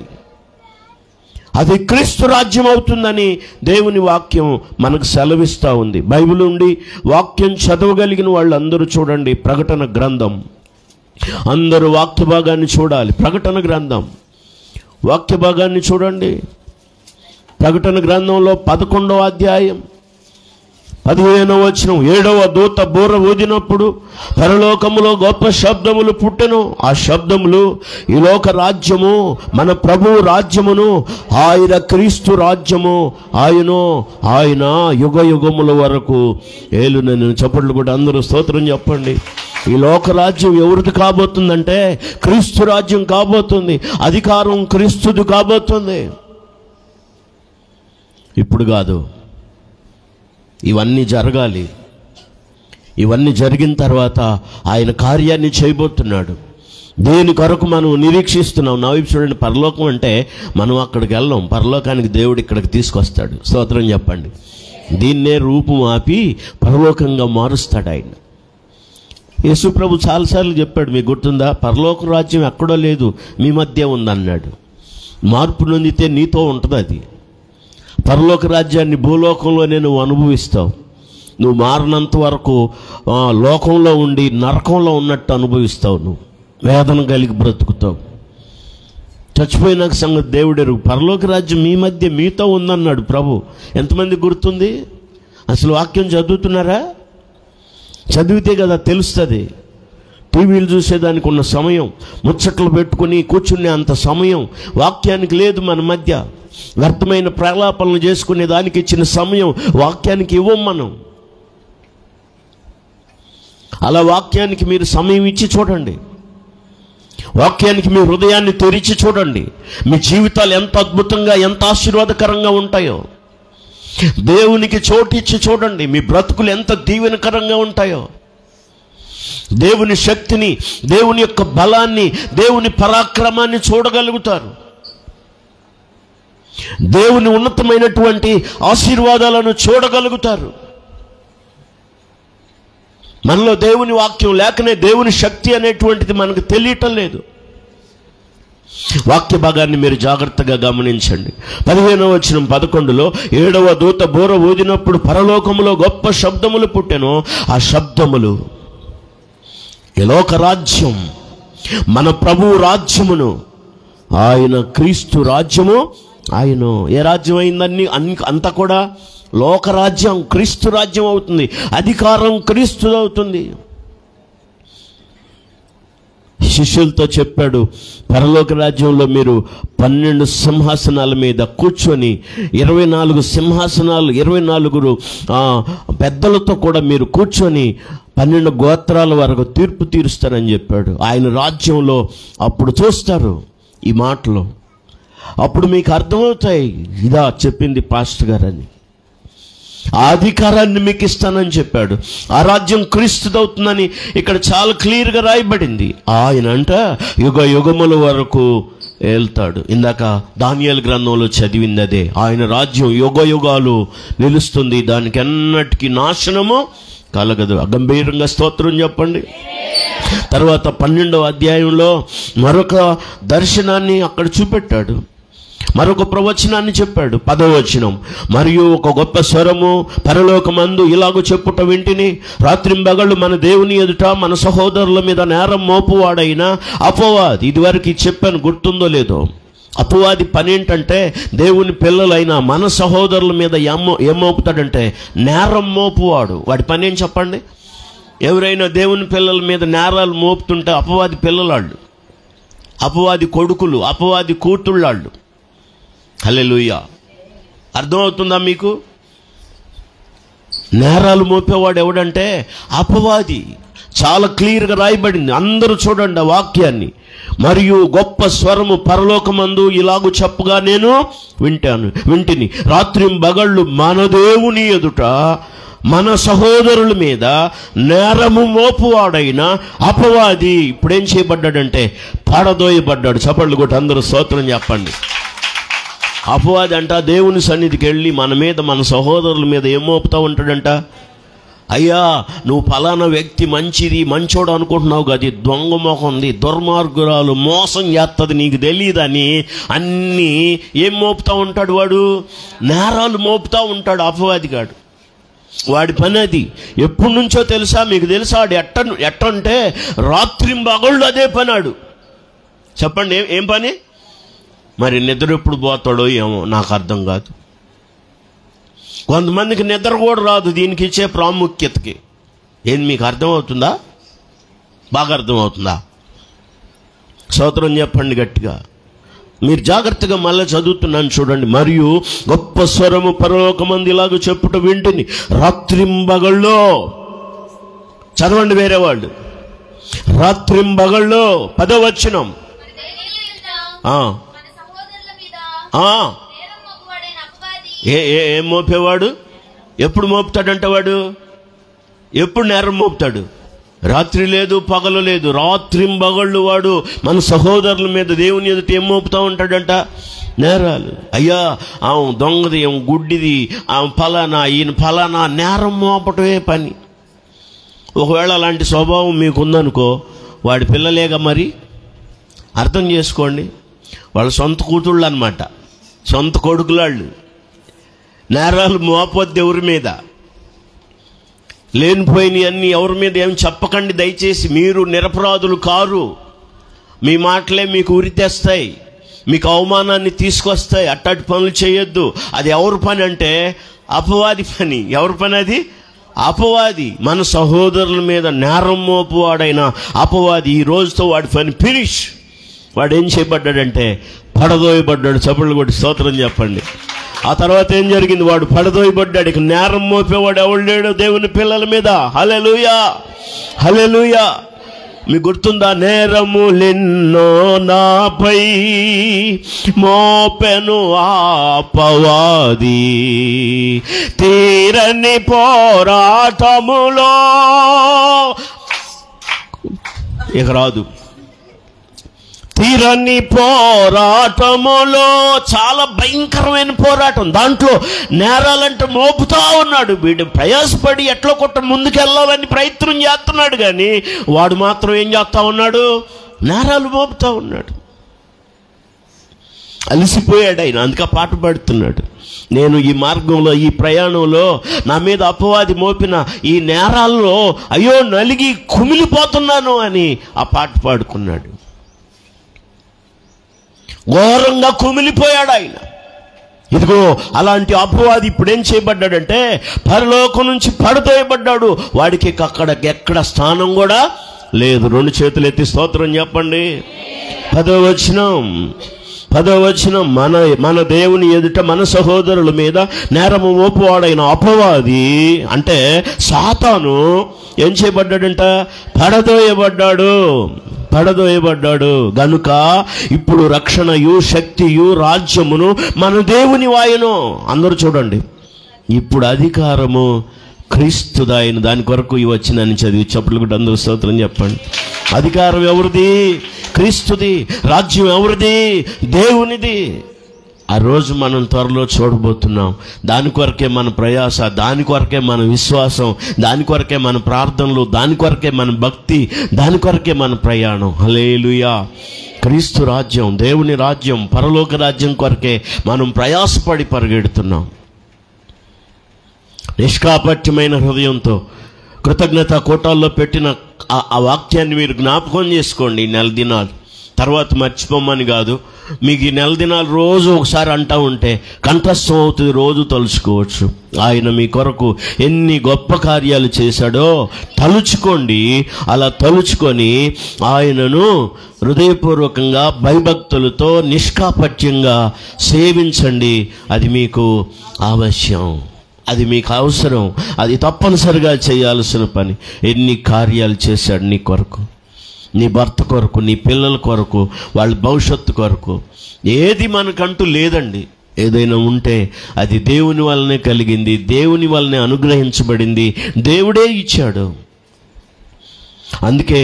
అది క్రీస్తు రాజ్యం అవుతుందని దేవుని వాక్యం మనకు సెలవిస్తూ ఉంది. బైబిల్ నుండి వాక్యం చదవగలిగిన వాళ్ళందరూ చూడండి ప్రకటన గ్రంథం. అందరూ వాక్య భాగాన్ని చూడాలి. ప్రకటన గ్రంథం వాక్య భాగాన్ని చూడండి. ప్రకటన గ్రంథంలో 11వ అధ్యాయం 15వ వచనం, 7వ దూత బూర ఊదినప్పుడు పరలోకములో గొప్ప శబ్దములు పుట్టెను. ఆ శబ్దములు ఈ లోక రాజ్యము, మన ప్రభువు రాజ్యమును, ఆయన క్రీస్తు రాజ్యము, ఆయన యుగ యుగముల వరకు ఏలునని. చప్పట్లు కూడా అందరూ స్తోత్రం చెప్పండి. ఈ లోక రాజ్యం ఎవరిది కాబోతుందంటే క్రీస్తు రాజ్యం కాబోతుంది. అధికారం క్రీస్తుది కాబోతుంది. ఇప్పుడు కాదు, ఇవన్నీ జరగాలి. ఇవన్నీ జరిగిన తర్వాత ఆయన కార్యాన్ని చేయబోతున్నాడు. దేని కొరకు మనం నిరీక్షిస్తున్నాం? నా వైపు చూడండి. పరలోకం అంటే మనం అక్కడికి వెళ్ళాం, పరలోకానికి దేవుడు ఇక్కడికి తీసుకొస్తాడు. స్తోత్రం చెప్పండి. దీన్నే రూపు మాపి పరలోకంగా మారుస్తాడు ఆయన. యేసు ప్రభు చాలాసార్లు చెప్పాడు, మీకు గుర్తుందా? పరలోక రాజ్యం ఎక్కడో లేదు, మీ మధ్య ఉందన్నాడు. మార్పు నొందితే నీతో ఉంటుంది అది. పరలోక రాజ్యాన్ని భూలోకంలోనే నువ్వు అనుభవిస్తావు. నువ్వు మారినంత వరకు లోకంలో ఉండి నరకంలో ఉన్నట్టు అనుభవిస్తావు. నువ్వు వేదన కలిగి బ్రతుకుతావు. చచ్చిపోయినాక సంగతి దేవుడెరుగు. పరలోక రాజ్యం మీ మధ్య మీతో ఉందన్నాడు ప్రభు. ఎంతమంది గుర్తుంది? అసలు వాక్యం చదువుతున్నారా? చదివితే కదా తెలుస్తుంది. టీవీలు చూసేదానికి ఉన్న సమయం, ముచ్చట్లు పెట్టుకుని కూర్చునే అంత సమయం వాక్యానికి లేదు మన మధ్య. వ్యర్థమైన ప్రలాపనలు చేసుకునే దానికి ఇచ్చిన సమయం వాక్యానికి ఇవ్వం మనం. అలా వాక్యానికి మీరు సమయం ఇచ్చి చూడండి. వాక్యానికి మీ హృదయాన్ని తెరిచి చూడండి. మీ జీవితాలు ఎంత అద్భుతంగా, ఎంత ఆశీర్వాదకరంగా ఉంటాయో. దేవునికి చోటిచ్చి చూడండి. మీ బ్రతుకులు ఎంత దీవెనకరంగా ఉంటాయో. దేవుని శక్తిని, దేవుని యొక్క బలాన్ని, దేవుని పరాక్రమాన్ని చూడగలుగుతారు. దేవుని ఉన్నతమైనటువంటి ఆశీర్వాదాలను చూడగలుగుతారు. మనలో దేవుని వాక్యం లేకనే దేవుని శక్తి అనేటువంటిది మనకు తెలియటం లేదు. వాక్య భాగాన్ని మీరు జాగ్రత్తగా గమనించండి. 15వ వచనం 11లో 7వ దూత బూర ఊదినప్పుడు పరలోకములో గొప్ప శబ్దములు పుట్టెను. ఆ శబ్దములు ఈ లోక రాజ్యం, మన ప్రభువు రాజ్యమును, ఆయన క్రీస్తు రాజ్యము, ఆయన ఏ రాజ్యం అయిందని అంతా కూడా లోకరాజ్యం క్రీస్తు రాజ్యం అవుతుంది. అధికారం క్రీస్తు అవుతుంది. శిష్యులతో చెప్పాడు, పరలోక రాజ్యంలో మీరు 12 సింహాసనాల మీద కూర్చొని 24 సింహాసనాలు, 24 పెద్దలతో కూడా మీరు కూర్చొని 12 గోత్రాల వరకు తీర్పు తీరుస్తారని చెప్పాడు. ఆయన రాజ్యంలో అప్పుడు చూస్తారు ఈ మాటలు. అప్పుడు మీకు అర్థమవుతాయి, ఇదా చెప్పింది పాస్టర్ గారని. ఆ అధికారాన్ని మీకు ఇస్తానని చెప్పాడు. ఆ రాజ్యం క్రీస్తుదవుతుందని ఇక్కడ చాలా క్లియర్గా రాయబడింది. ఆయన అంట యుగ యుగముల వరకు ఏళ్తాడు. ఇందాక దానియేలు గ్రంథంలో చదివింది అదే. ఆయన రాజ్యం యుగ యుగాలు నిలుస్తుంది, దానికి అన్నటికీ నాశనము కలగదు. గంభీరంగా స్తోత్రం చెప్పండి. తర్వాత 12వ అధ్యాయంలో మరొక దర్శనాన్ని అక్కడ చూపెట్టాడు. మరొక ప్రవచనాన్ని చెప్పాడు. 10వ వచనం, మరియు ఒక గొప్ప స్వరము పరలోకమందు ఇలాగూ చెప్పుట వింటిని, రాత్రింబగళ్ళు మన దేవుని ఎదుట మన సహోదరుల మీద నేరం మోపువాడైన అపవాది. ఇదివరకు చెప్పాను, గుర్తుందో లేదో. అపవాది పని ఏంటంటే దేవుని పిల్లలైన మన సహోదరుల మీద ఏం మోపుతాడంటే నేరం మోపువాడు. వాడి పని ఏం చెప్పండి? ఎవరైనా దేవుని పిల్లల మీద నేరాలు మోపుతుంటే అపవాది పిల్లలాళ్ళు, అపవాది కొడుకులు, అపవాది కూతుళ్ళాళ్ళు. హల్లెలూయా. అర్థమవుతుందా మీకు? నేరాలు మోపేవాడు ఎవడంటే అపవాది. చాలా క్లియర్గా రాయబడింది. అందరూ చూడండి ఆ వాక్యాన్ని. మరియు గొప్ప స్వరము పరలోకమందు ఇలాగూ చెప్పగా నేను వింటిని, రాత్రింబగళ్ళు మన దేవుని ఎదుట మన సహోదరుల మీద నేరము మోపువాడైన అపవాది ఇప్పుడేం చేయబడ్డాడంటే పడదోయబడ్డాడు. చప్పట్లు కొట్టి అందరూ స్తోత్రం చెప్పండి. అపవాది అంట దేవుని సన్నిధికి వెళ్ళి మన మీద, మన సహోదరుల మీద ఏం మోపుతా ఉంటాడంట? అయ్యా, నువ్వు ఫలానా వ్యక్తి మంచోడు అనుకుంటున్నావు కదా, దొంగ మొహంది, దుర్మార్గురాలు, మోసం చేస్తుంది, నీకు తెలియదని అన్నీ ఏం మోపుతా ఉంటాడు? వాడు నేరాలు మోపుతా ఉంటాడు అపవాదిగాడు. వాడి పని అది. ఎప్పటి నుంచో తెలుసా? మీకు తెలుసా? వాడు ఎట్టంటే రాత్రింబగళ్ళు అదే పనాడు. చెప్పండి, ఏం పని? మరి నిద్ర ఎప్పుడు పోతాడో ఏమో నాకు అర్థం కాదు. కొంతమందికి నిద్ర కూడా రాదు దీనికి ఇచ్చే ప్రాముఖ్యతకి. ఏంది మీకు అర్థమవుతుందా? బాగా అర్థమవుతుందా? స్తోత్రం చెప్పండి గట్టిగా. మీరు జాగ్రత్తగా మళ్ళీ చదువుతున్నాను చూడండి. మరియు గొప్ప స్వరము పరలోకమందు ఇలాగ చెప్పుట వింటిని, రాత్రింబగళ్ళో, చదవండి వేరే వాళ్ళు, రాత్రింబగళ్ళో 10వ వచనం, ఏం మోపేవాడు? ఎప్పుడు మోపుతాడంట వాడు? ఎప్పుడు నేరం మోపుతాడు? రాత్రి లేదు పగలు లేదు, రాత్రింబగళ్ళు వాడు మన సహోదరుల మీద దేవుని ఎదుట ఏం మోపుతా ఉంటాడంట? నేరాలు. అయ్యా ఆమె దొంగది, ఏం గుడ్డిది, ఆమె ఫలానా, ఈయన ఫలానా, నేరం మోపటమే పని. ఒకవేళ అలాంటి స్వభావం మీకుందనుకో, వాడి పిల్లలేగా మరి. అర్థం చేసుకోండి, వాళ్ళ సొంత కూతుళ్ళు అన్నమాట, సొంత కొడుకులాళ్ళు. నేరాలు మోపొద్దు ఎవరి మీద, లేనిపోయినవి అన్నీ ఎవరి మీద ఏం చెప్పకండి దయచేసి. మీరు నిరపరాధులు కారు. మీ మాటలే మీకు ఉరి తెస్తాయి, మీకు అవమానాన్ని తీసుకొస్తాయి. అట్టాటి పనులు చేయొద్దు. అది ఎవరి పని అంటే అపవాది పని. ఎవరి పని అది? అపవాది. మన సహోదరుల మీద నేరం మోపువాడైన అపవాది. ఈ రోజుతో వాడి పని ఫినిష్. వాడు ఏం చేయబడ్డాడంటే పడదోయబడ్డాడు. చప్పట్లు కొట్టి స్తోత్రం చెప్పండి. ఆ తర్వాత ఏం జరిగింది? వాడు పడదోయబడ్డాడు. ఇక నేరం మోపేవాడు ఎవడు లేడు దేవుని పిల్లల మీద. హల్లెలూయా, హల్లెలూయా. మీకు గుర్తుందా? నేరములెన్నో నాపై మోపెను అపవాది, తీరని పోరాటములో. ఇక రాదు. తీరని పోరాటములో, చాలా భయంకరమైన పోరాటం. దాంట్లో నేరాలంటే మోపుతా ఉన్నాడు. వీడు ప్రయాసపడి ఎట్లా కొట్ట ముందుకెళ్ళాలని ప్రయత్నం చేస్తున్నాడు, కానీ వాడు మాత్రం ఏం చేస్తా ఉన్నాడు? నేరాలు మోపుతా ఉన్నాడు. అలసిపోయాడు ఆయన, అందుకే పాట పాడుతున్నాడు. నేను ఈ మార్గంలో, ఈ ప్రయాణంలో నా మీద అపవాది మోపిన ఈ నేరాల్లో అయ్యో నలిగి కుమిలిపోతున్నాను అని ఆ పాట పాడుకున్నాడు. ఘోరంగా కుమిలిపోయాడు ఆయన. ఇదిగో అలాంటి అపవాది ఇప్పుడు ఏం చేయబడ్డాడంటే పరలోకం నుంచి పడతోయబడ్డాడు. వాడికి అక్కడ ఎక్కడ స్థానం కూడా లేదు. 2 చేతులు ఎత్తి స్తోత్రం చెప్పండి. 10వ వచనం, మన దేవుని ఎదుట మన సహోదరుల మీద నేరము మోపువాడైన అపవాది అంటే సాతాను ఏం చేయబడ్డాడంట? పడదోయబడ్డాడు గనుక ఇప్పుడు రక్షణయు శక్తియు రాజ్యమును మన దేవుని వాయును. అందరూ చూడండి, ఇప్పుడు అధికారము క్రీస్తుదాయను. దాని కొరకు ఈ వచ్చిందని చదివి చప్పట్లు కూడా అందరూ స్తోత్రం చెప్పండి. అధికారం ఎవరిది? క్రీస్తుది. రాజ్యం ఎవరిది? దేవునిది. ఆ రోజు మనం త్వరలో చూడబోతున్నాం. దాని కొరకే మన ప్రయాస, దాని కొరకే మన విశ్వాసం, దాని కొరకే మన ప్రార్థనలు, దాని కొరకే మన భక్తి, దాని కొరకే మన ప్రయాణం. హల్లెలూయా. క్రీస్తు రాజ్యం, దేవుని రాజ్యం, పరలోక రాజ్యం కొరకే మనం ప్రయాసపడి పరిగెడుతున్నాం. నిష్కాపట్యమైన హృదయంతో కృతజ్ఞత కోటాల్లో పెట్టిన ఆ వాక్యాన్ని మీరు జ్ఞాపకం చేసుకోండి. ఈ 4 దినాలు తర్వాత మర్చిపోమని కాదు. మీకు ఈ 4 దినాలు రోజు ఒకసారి అంటూ ఉంటే కంఠస్థం అవుతుంది, రోజు తలుచుకోవచ్చు. ఆయన మీ కొరకు ఎన్ని గొప్ప కార్యాలు చేశాడో తలుచుకోండి. అలా తలుచుకొని ఆయనను హృదయపూర్వకంగా భయభక్తులతో నిష్కాపట్యంగా సేవించండి. అది మీకు అవశ్యం, అది మీకు అవసరం, అది తప్పనిసరిగా చేయాల్సిన పని. ఎన్ని కార్యాలు చేశాడు నీ కొరకు, నీ భర్త కొరకు, నీ పిల్లల కొరకు, వాళ్ళ భవిష్యత్తు కొరకు. ఏది మనకంటూ లేదండి. ఏదైనా ఉంటే అది దేవుని వల్లనే కలిగింది, దేవుని వల్లనే అనుగ్రహించబడింది, దేవుడే ఇచ్చాడు. అందుకే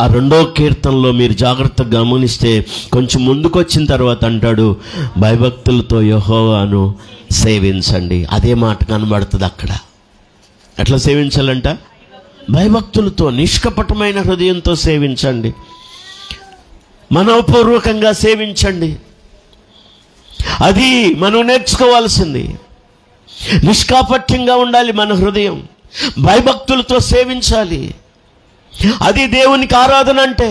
ఆ 2వ కీర్తనలో మీరు జాగ్రత్తగా గమనిస్తే కొంచెం ముందుకొచ్చిన తర్వాత అంటాడు, భయభక్తులతో యెహోవాను సేవించండి. అదే మాట కనబడుతుంది అక్కడ. ఎట్లా సేవించాలంట? భయభక్తులతో, నిష్కపటమైన హృదయంతో సేవించండి, మనోపూర్వకంగా సేవించండి. అది మనం నేర్చుకోవాల్సింది. నిష్కాపట్యంగా ఉండాలి మన హృదయం, భయభక్తులతో సేవించాలి. అది దేవునికి ఆరాధన అంటే.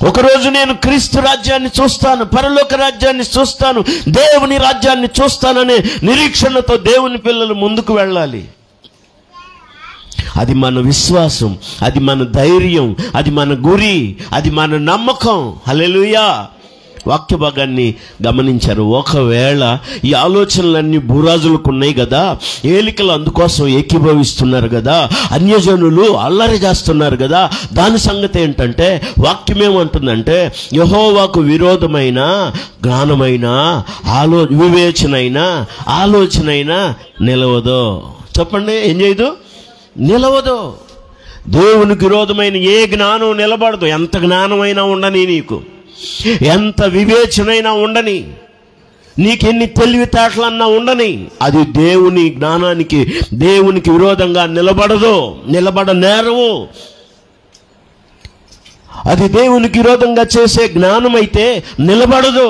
ఒకరోజు నేను క్రీస్తు రాజ్యాన్ని చూస్తాను, పరలోక రాజ్యాన్ని చూస్తాను, దేవుని రాజ్యాన్ని చూస్తాననే నిరీక్షణతో దేవుని పిల్లలు ముందుకు వెళ్ళాలి. అది మన విశ్వాసం, అది మన ధైర్యం, అది మన గురి, అది మన నమ్మకం. హల్లెలూయా. వాక్య భాగాన్ని గమనించారు. ఒకవేళ ఈ ఆలోచనలన్నీ భూరాజులకు ఉన్నాయి కదా, ఏలికలు అందుకోసం ఏకీభవిస్తున్నారు కదా, అన్యజనులు అల్లరి చేస్తున్నారు కదా, దాని సంగతి ఏంటంటే వాక్యం ఏమంటుందంటే యెహోవాకు విరోధమైన జ్ఞానమైన వివేచనైన ఆలోచనైనా నిలవదు. చెప్పండి, ఏం చేయదు? నిలవదు. దేవునికి విరోధమైన ఏ జ్ఞానం నిలబడదు. ఎంత జ్ఞానమైనా ఉండని, నీకు ఎంత వివేచనైనా ఉండని, నీకెన్ని తెలివితేటలన్నా ఉండని, అది దేవుని జ్ఞానానికి, దేవునికి విరోధంగా నిలబడదు, నిలబడనేరవు. అది దేవునికి విరోధంగా చేసే జ్ఞానం అయితే నిలబడదు.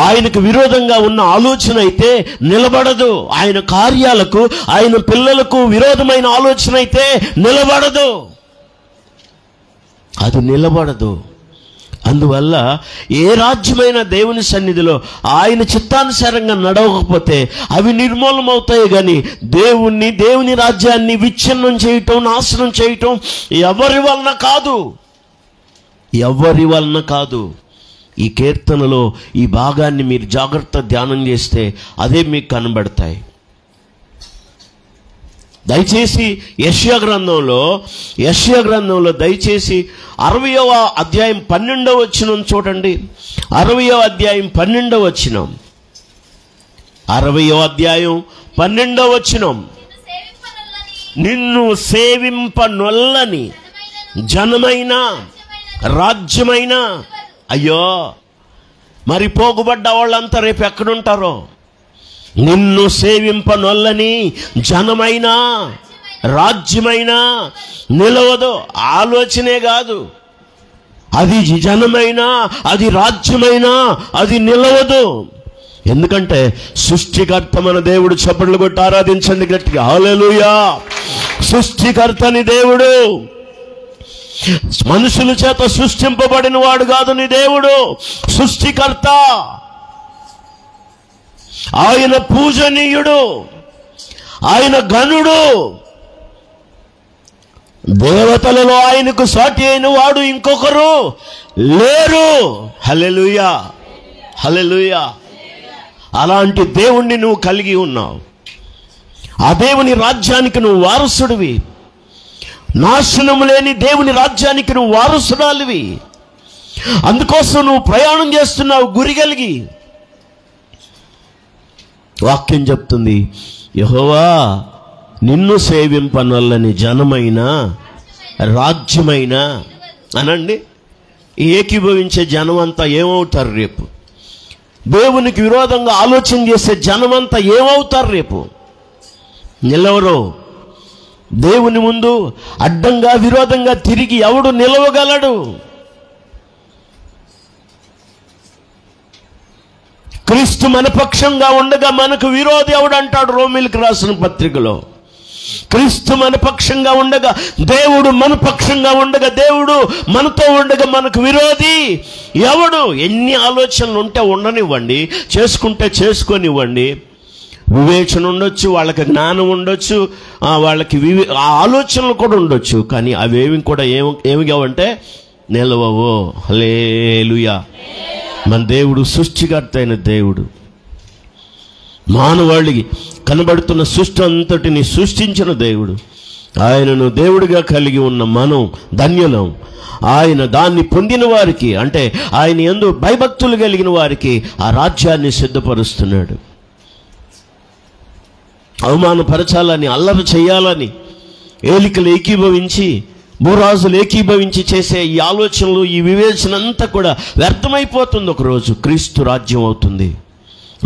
ఆయనకు విరోధంగా ఉన్న ఆలోచన అయితే నిలబడదు. ఆయన కార్యాలకు, ఆయన పిల్లలకు విరోధమైన ఆలోచన అయితే నిలబడదు. అది నిలబడదు. అందువల్ల ఏ రాజ్యమైన దేవుని సన్నిధిలో ఆయన చిత్తానుసారంగా నడవకపోతే అవి నిర్మూలమవుతాయి. కానీ దేవుని రాజ్యాన్ని విచ్ఛిన్నం చేయటం, నాశనం చేయటం ఎవరి వలన కాదు, ఎవరి వలన కాదు. ఈ కీర్తనలో ఈ భాగాన్ని మీరు జాగ్రత్త ధ్యానం చేస్తే అదే మీకు కనబడతాయి. దయచేసి యెషయా గ్రంథంలో దయచేసి 60వ అధ్యాయం 12వ వచనం చూడండి. 60వ అధ్యాయం 12వ వచనం. 60వ అధ్యాయం 12వ వచనం. నిన్ను సేవింపనొల్లని జనమైన రాజ్యమైన. అయ్యో, మరి పోగుబడ్డ వాళ్ళంతా రేపు ఎక్కడుంటారో? నిన్ను సేవింపనొల్లని జనమైనా రాజ్యమైనా నిలవదు. ఆలోచనే కాదు, అది జనమైనా, అది రాజ్యమైనా, అది నిలవదు. ఎందుకంటే సృష్టికర్త మన దేవుడు. చప్పట్లు కొట్టి ఆరాధించండి గట్టిగా. హల్లెలూయా. సృష్టికర్తని దేవుడు, మనుషుల చేత సృష్టింపబడిన వాడు కాదు నీ దేవుడు. సృష్టికర్త. ఆయన పూజనీయుడు, ఆయన ఘనుడు. దేవతలలో ఆయనకు సాటి అయిన వాడు ఇంకొకరు లేరు. హల్లెలూయా, హల్లెలూయా. అలాంటి దేవుణ్ణి నువ్వు కలిగి ఉన్నావు. ఆ దేవుని రాజ్యానికి నువ్వు వారసుడివి. నాశనం లేని దేవుని రాజ్యానికి నువ్వు వారసురాలివి. అందుకోసం నువ్వు ప్రయాణం చేస్తున్నావు గురి కలిగి. వాక్యం చెప్తుంది, యెహోవా నిన్ను సేవింపనొల్లని జనమైన రాజ్యమైన అనండి. ఏకీభవించే జనం అంతా ఏమవుతారు రేపు? దేవునికి విరోధంగా ఆలోచన చేసే జనమంతా ఏమవుతారు రేపు? నిలవరు. దేవుని ముందు అడ్డంగా విరోధంగా తిరిగి ఎవడు నిలవగలడు? క్రీస్తు మన పక్షంగా ఉండగా మనకు విరోధి ఎవడంటాడు? రోమీయులకు రాసిన పత్రికలో క్రీస్తు మన పక్షంగా ఉండగా, దేవుడు మన పక్షంగా ఉండగా, దేవుడు మనతో ఉండగా మనకు విరోధి ఎవడు? ఎన్ని ఆలోచనలు ఉంటే ఉండనివ్వండి, చేసుకుంటే చేసుకొనివ్వండి. వివేచన ఉండొచ్చు, వాళ్ళకి జ్ఞానం ఉండొచ్చు, వాళ్ళకి ఆలోచనలు కూడా ఉండొచ్చు. కానీ అవేవి కూడా ఏమిగావంటే నిలవవు. హల్లెలూయా. మన దేవుడు సృష్టికర్త అయిన దేవుడు. మానవాళికి కనబడుతున్న సృష్టి అంతటిని సృష్టించిన దేవుడు. ఆయనను దేవుడిగా కలిగి ఉన్న మనం ధన్యులం. ఆయన దాన్ని పొందిన వారికి, అంటే ఆయన యందు భయభక్తులు కలిగిన వారికి ఆ రాజ్యాన్ని సిద్ధపరుస్తున్నాడు. అవమానపరచాలని, అల్లరి చేయాలని ఏలికలు ఏకీభవించి, భూరాజులు ఏకీభవించి చేసే ఈ ఆలోచనలు, ఈ వివేచన అంతా కూడా వ్యర్థమైపోతుంది. ఒకరోజు క్రీస్తు రాజ్యం అవుతుంది.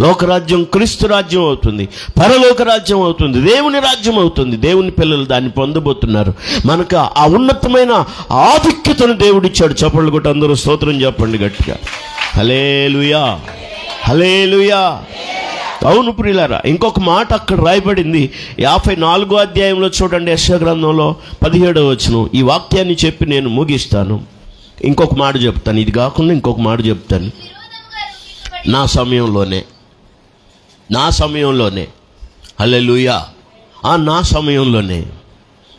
లోకరాజ్యం క్రీస్తు రాజ్యం అవుతుంది. పరలోక రాజ్యం అవుతుంది. దేవుని రాజ్యం అవుతుంది. దేవుని పిల్లలు దాన్ని పొందబోతున్నారు. మనకు ఆ ఉన్నతమైన ఆధిక్యతను దేవుడిచ్చాడు. చప్పట్లు కొట్టి అందరూ స్తోత్రం చెప్పండి గట్టిగా. హల్లెలూయా, హల్లెలూయా. అవును ప్రియులారా, ఇంకొక మాట అక్కడ రాయబడింది 54వ అధ్యాయంలో చూడండి. యెషయా గ్రంథంలో 17వ వచనం. ఈ వాక్యాన్ని చెప్పి నేను ముగిస్తాను. ఇంకొక మాట చెప్తాను, ఇది కాకుండా ఇంకొక మాట చెప్తాను. నా సమయంలోనే హల్లెలూయా, నా సమయంలోనే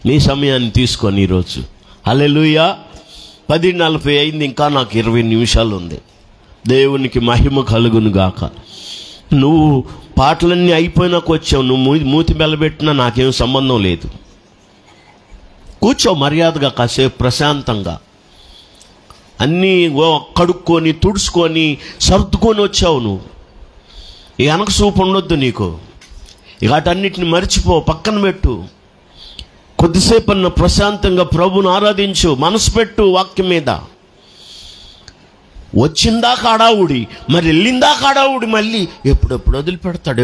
నీ సమయాన్ని తీసుకొని ఈరోజు హల్లెలూయా. 10:40 అయింది, ఇంకా నాకు 20 నిమిషాలు ఉంది. దేవునికి మహిమ కలుగును గాక. నువ్వు పాటలన్నీ అయిపోయినాక వచ్చావు, నువ్వు మూతి మెల్లబెట్టినా నాకేం సంబంధం లేదు. కూర్చో మర్యాదగా, కాసేపు ప్రశాంతంగా. అన్నీ కడుక్కొని తుడుచుకొని సర్దుకొని వచ్చావు నువ్వు. ఈ వెనక చూపు ఉండొద్దు నీకు. ఇక వాటన్నిటిని మర్చిపో, పక్కన పెట్టు. కొద్దిసేపు అన్న ప్రశాంతంగా ప్రభుని ఆరాధించు, మనసు పెట్టు వాక్యం మీద. వచ్చిందాక హడావుడి, మరి వెళ్ళిందాక హడావుడి. మళ్ళీ ఎప్పుడప్పుడు వదిలిపెడతాడు.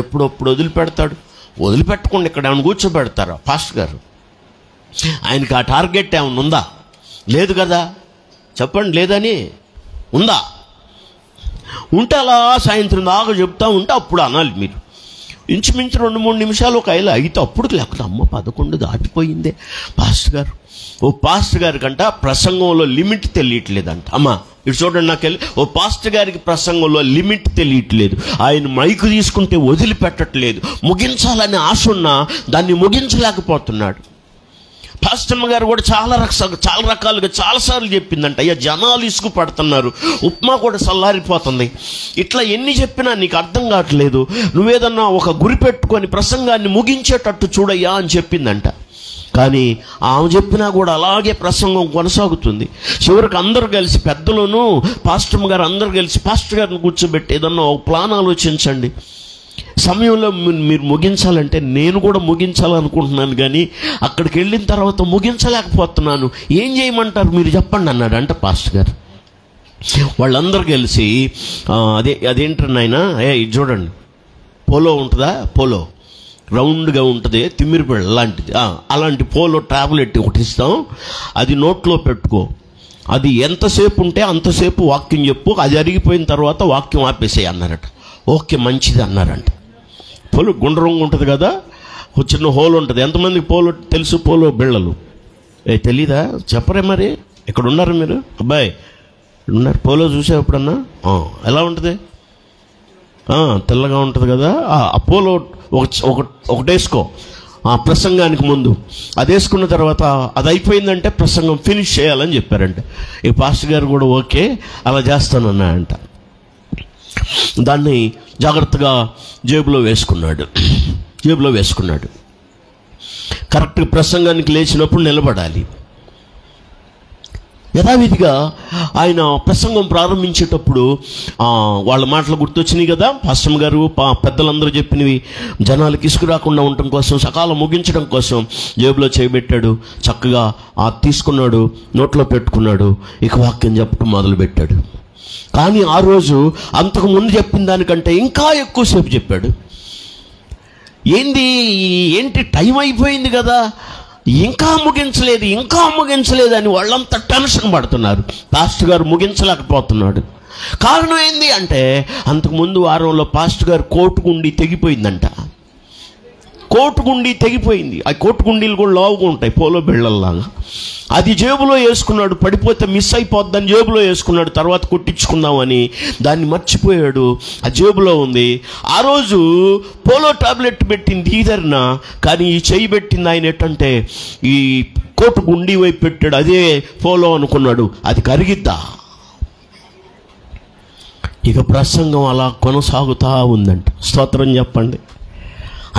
వదిలిపెట్టకుండా ఇక్కడ ఏమైనా కూర్చోబెడతారా పాస్టర్ గారు? ఆయనకి ఆ టార్గెట్ ఏమైనా ఉందా? లేదు కదా, చెప్పండి. లేదని ఉందా? ఉంటే అలా సాయంత్రం దాకా చెప్తా ఉంటే అప్పుడు అనాలి మీరు. ఇంచుమించు 2-3 నిమిషాలు ఒక ఐదు అయితే అప్పుడు లేకపోతే అమ్మ 11 దాటిపోయిందే పాస్టర్ గారు. పాస్టర్ గారి కంట ప్రసంగంలో లిమిట్ తెలియట్లేదంట. అమ్మ ఇటు చూడండి, నాకెళ్ళి పాస్టర్ గారికి ప్రసంగంలో లిమిట్ తెలియట్లేదు. ఆయన మైకు తీసుకుంటే వదిలిపెట్టట్లేదు. ముగించాలని ఆశ ఉన్నా దాన్ని ముగించలేకపోతున్నాడు. పాస్టమ్మ గారు కూడా చాలా రకాలుగా చాలాసార్లు చెప్పిందంట, అయ్యా జనాలు ఇసుకు పడుతున్నారు, ఉప్మా కూడా చల్లారిపోతుంది. ఇట్లా ఎన్ని చెప్పినా నీకు అర్థం కావట్లేదు. నువ్వేదన్నా ఒక గురి పెట్టుకొని ప్రసంగాన్ని ముగించేటట్టు చూడయ్యా అని చెప్పిందంట. కానీ ఆమె చెప్పినా కూడా అలాగే ప్రసంగం కొనసాగుతుంది. చివరికి అందరూ కలిసి, పెద్దలను పాస్టమ్మ గారు అందరూ కలిసి పాస్టర్ గారిని కూర్చోబెట్టి ఏదన్నా ఒక ప్లాన్ ఆలోచించండి, సమయంలో మీరు ముగించాలంటే నేను కూడా ముగించాలనుకుంటున్నాను, కానీ అక్కడికి వెళ్ళిన తర్వాత ముగించలేకపోతున్నాను, ఏం చేయమంటారు మీరు చెప్పండి అన్నాడు అంట పాస్టర్ గారు. వాళ్ళందరూ కలిసి అదేంటారు నాయన, ఇది చూడండి, పోలో ఉంటుందా, పోలో రౌండ్గా ఉంటుంది, తిమ్మిరిపిళ్ళ లాంటిది, అలాంటి పోలో టాబ్లెట్ ఒకటి ఇస్తాం, అది నోట్లో పెట్టుకో, అది ఎంతసేపు ఉంటే అంతసేపు వాక్యం చెప్పు, అది అరిగిపోయిన తర్వాత వాక్యం ఆపేసేయి అన్నారట. ఓకే మంచిది అన్నారంట. పోలో గుండ్రంగా ఉంటుంది కదా, చిన్న హోల్ ఉంటుంది. ఎంతమందికి పోలో తెలుసు? పోలో బిళ్ళలు తెలీదా? చెప్పరే మరి, ఇక్కడ ఉన్నారు మీరు, అబ్బాయి ఉన్నారు, పోలో చూసే ఎప్పుడన్నా? ఎలా ఉంటుంది? తెల్లగా ఉంటుంది కదా. ఆ పోలో ఒకటి వేసుకో ప్రసంగానికి ముందు. అది వేసుకున్న తర్వాత అది అయిపోయిందంటే ప్రసంగం ఫినిష్ చేయాలని చెప్పారంట. ఈ పాస్టర్ గారు కూడా ఓకే అలా చేస్తానన్నాయంట. దాన్ని జాగ్రత్తగా జేబులో వేసుకున్నాడు. కరెక్ట్గా ప్రసంగానికి లేచినప్పుడు నిలబడాలి. యథావిధిగా ఆయన ప్రసంగం ప్రారంభించేటప్పుడు వాళ్ళ మాటలు గుర్తొచ్చినాయి కదా, పాస్టమ్ గారు పెద్దలందరూ చెప్పినవి. జనాలకి ఇసుకు రాకుండా ఉండటం కోసం, సకాలం ముగించడం కోసం జేబులో చేయబెట్టాడు. చక్కగా తీసుకున్నాడు, నోట్లో పెట్టుకున్నాడు, ఇక వాక్యం చెప్పడం మొదలుపెట్టాడు. కానీ ఆ రోజు అంతకు ముందు చెప్పిన దానికంటే ఇంకా ఎక్కువసేపు చెప్పాడు. ఏంటి టైం అయిపోయింది కదా, ఇంకా ముగించలేదు అని వాళ్ళంతా టెన్షన్ పడుతున్నారు. పాస్టర్ గారు ముగించలేకపోతున్నాడు. కారణం ఏంది అంటే, అంతకుముందు వారంలో పాస్టర్ గారు కోటుగుండి తెగిపోయిందంట. కోటుగుండి తెగిపోయింది. ఆ కోటుగుండీలు కూడా లావుగా ఉంటాయి, పోలో బిళ్ళల్లాగా. అది జేబులో వేసుకున్నాడు, పడిపోతే మిస్ అయిపోద్దని జేబులో వేసుకున్నాడు. తర్వాత కొట్టించుకుందామని దాన్ని మర్చిపోయాడు, ఆ జేబులో ఉంది. ఆ రోజు పోలో టాబ్లెట్ పెట్టింది ఈదరిన, కానీ ఈ చెయ్యి పెట్టింది ఆయన ఎట్టంటే ఈ కోటుగుండి వైపు పెట్టాడు. అదే పోలో అనుకున్నాడు, అది కరిగిద్దా. ఇక ప్రసంగం అలా కొనసాగుతూ ఉందంట. స్తోత్రం చెప్పండి.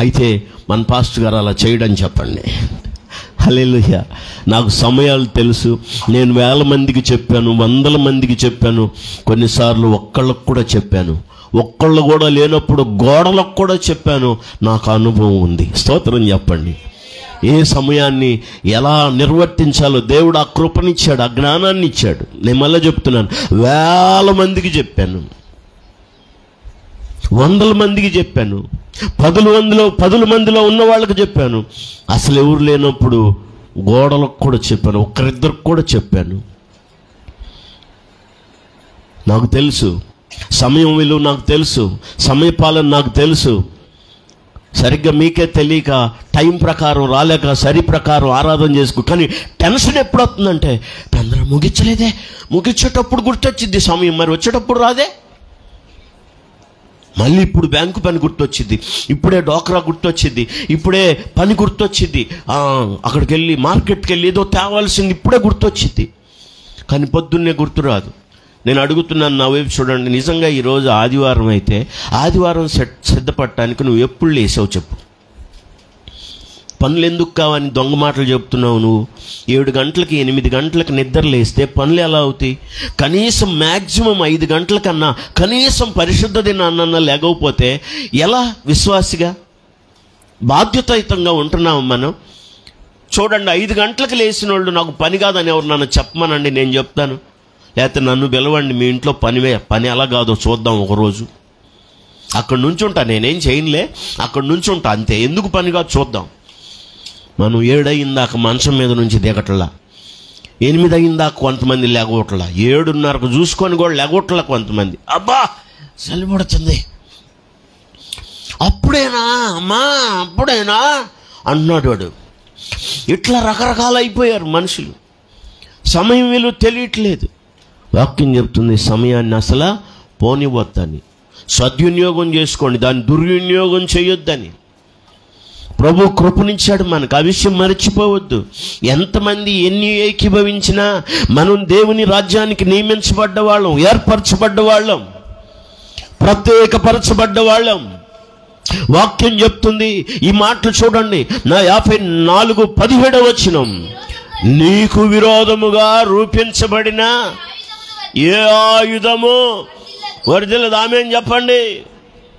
అయితే మన పాస్టర్ గారు అలా చేయడం చెప్పండి. హల్లెలూయా. నాకు సమయాలు తెలుసు, నేను 1000 మందికి చెప్పాను, 100 మందికి చెప్పాను, కొన్నిసార్లు ఒక్కళ్ళకు కూడా చెప్పాను, ఒక్కళ్ళు కూడా లేనప్పుడు గోడలకు కూడా చెప్పాను. నాకు అనుభవం ఉంది. స్తోత్రం చెప్పండి. ఏ సమయాన్ని ఎలా నిర్వర్తించాలో దేవుడు ఆ కృపనిచ్చాడు, ఆ జ్ఞానాన్ని ఇచ్చాడు. నేను మళ్ళీ చెప్తున్నాను, 1000 మందికి చెప్పాను, 100 మందికి చెప్పాను, 10 మందిలో ఉన్న వాళ్ళకి చెప్పాను, అసలు ఎవరు లేనప్పుడు గోడలకు కూడా చెప్పాను, ఒకరిద్దరికి కూడా చెప్పాను. నాకు తెలుసు సమయం విలువ, నాకు తెలుసు సమయపాలన, నాకు తెలుసు. సరిగ్గా మీకే తెలియక టైం ప్రకారం రాలేక సరి ప్రకారం ఆరాధన చేసుకో. కానీ టెన్షన్ ఎప్పుడు వస్తుందంటే అందరూ ముగించలేదే, ముగించేటప్పుడు గుర్తొచ్చింది సమయం, మరి వచ్చేటప్పుడు రాదే. మళ్ళీ ఇప్పుడు బ్యాంకు పని గుర్తొచ్చింది, ఇప్పుడే డోక్రా గుర్తొచ్చింది, ఇప్పుడే పని గుర్తొచ్చింది, అక్కడికి వెళ్ళి మార్కెట్కి వెళ్ళి ఏదో తేవాల్సింది ఇప్పుడే గుర్తొచ్చింది. కానీ పొద్దున్నే గుర్తురాదు. నేను అడుగుతున్నాను, నా వైపు చూడండి. నిజంగా ఈరోజు ఆదివారం అయితే ఆదివారం సిద్ధపడటానికి నువ్వు ఎప్పుడు లేసావు చెప్పు? పనులు ఎందుకు కావని దొంగ మాటలు చెప్తున్నావు నువ్వు. 7 గంటలకి 8 గంటలకు నిద్ర లేస్తే పనులు ఎలా అవుతాయి? కనీసం మ్యాక్సిమం 5 గంటల కన్నా కనీసం పరిశుద్ధ దినాన్న లేకపోతే ఎలా విశ్వాసిగా బాధ్యతాయుతంగా ఉంటున్నాము మనం? చూడండి, 5 గంటలకు లేచిన వాళ్ళు నాకు పని కాదని ఎవరు నన్ను చెప్పమనండి, నేను చెప్తాను. లేకపోతే నన్ను పిలవండి, మీ ఇంట్లో పని ఎలా కాదో చూద్దాం ఒకరోజు. అక్కడి నుంచి ఉంటా, నేనేం చేయనులే, అక్కడి నుంచి ఉంటా అంతే. ఎందుకు పని కాదు చూద్దాం. మనం 7 అయిందాక మంచం మీద నుంచి దిగట్లా, 8 అయిందాక కొంతమంది లెగొట్లా, 7:30కు చూసుకొని కూడా లెగొట్లా కొంతమంది. అబ్బా చలిపడుతుంది, అప్పుడేనా అమ్మా అప్పుడేనా అన్నాడు వాడు. ఇట్లా రకరకాలు అయిపోయారు మనుషులు. సమయం విలువ తెలియట్లేదు. వాక్యం చెప్తుంది సమయాన్ని అసలు పోనివద్దని, సద్వినియోగం చేసుకోండి, దాన్ని దుర్వినియోగం చేయొద్దని. ప్రభు కృపనిచ్చాడు మనకు, ఆ విషయం మర్చిపోవద్దు. ఎంతమంది ఎన్ని ఏకీభవించినా మనం దేవుని రాజ్యానికి నియమించబడ్డ వాళ్ళం, ఏర్పరచబడ్డ వాళ్ళం, ప్రత్యేకపరచబడ్డ వాళ్ళం. వాక్యం చెప్తుంది ఈ మాటలు చూడండి, నా 54:17 వచనం. నీకు విరోధముగా రూపించబడిన ఏ ఆయుధము వర్ధిల్లదు. ఆమేన్ చెప్పండి.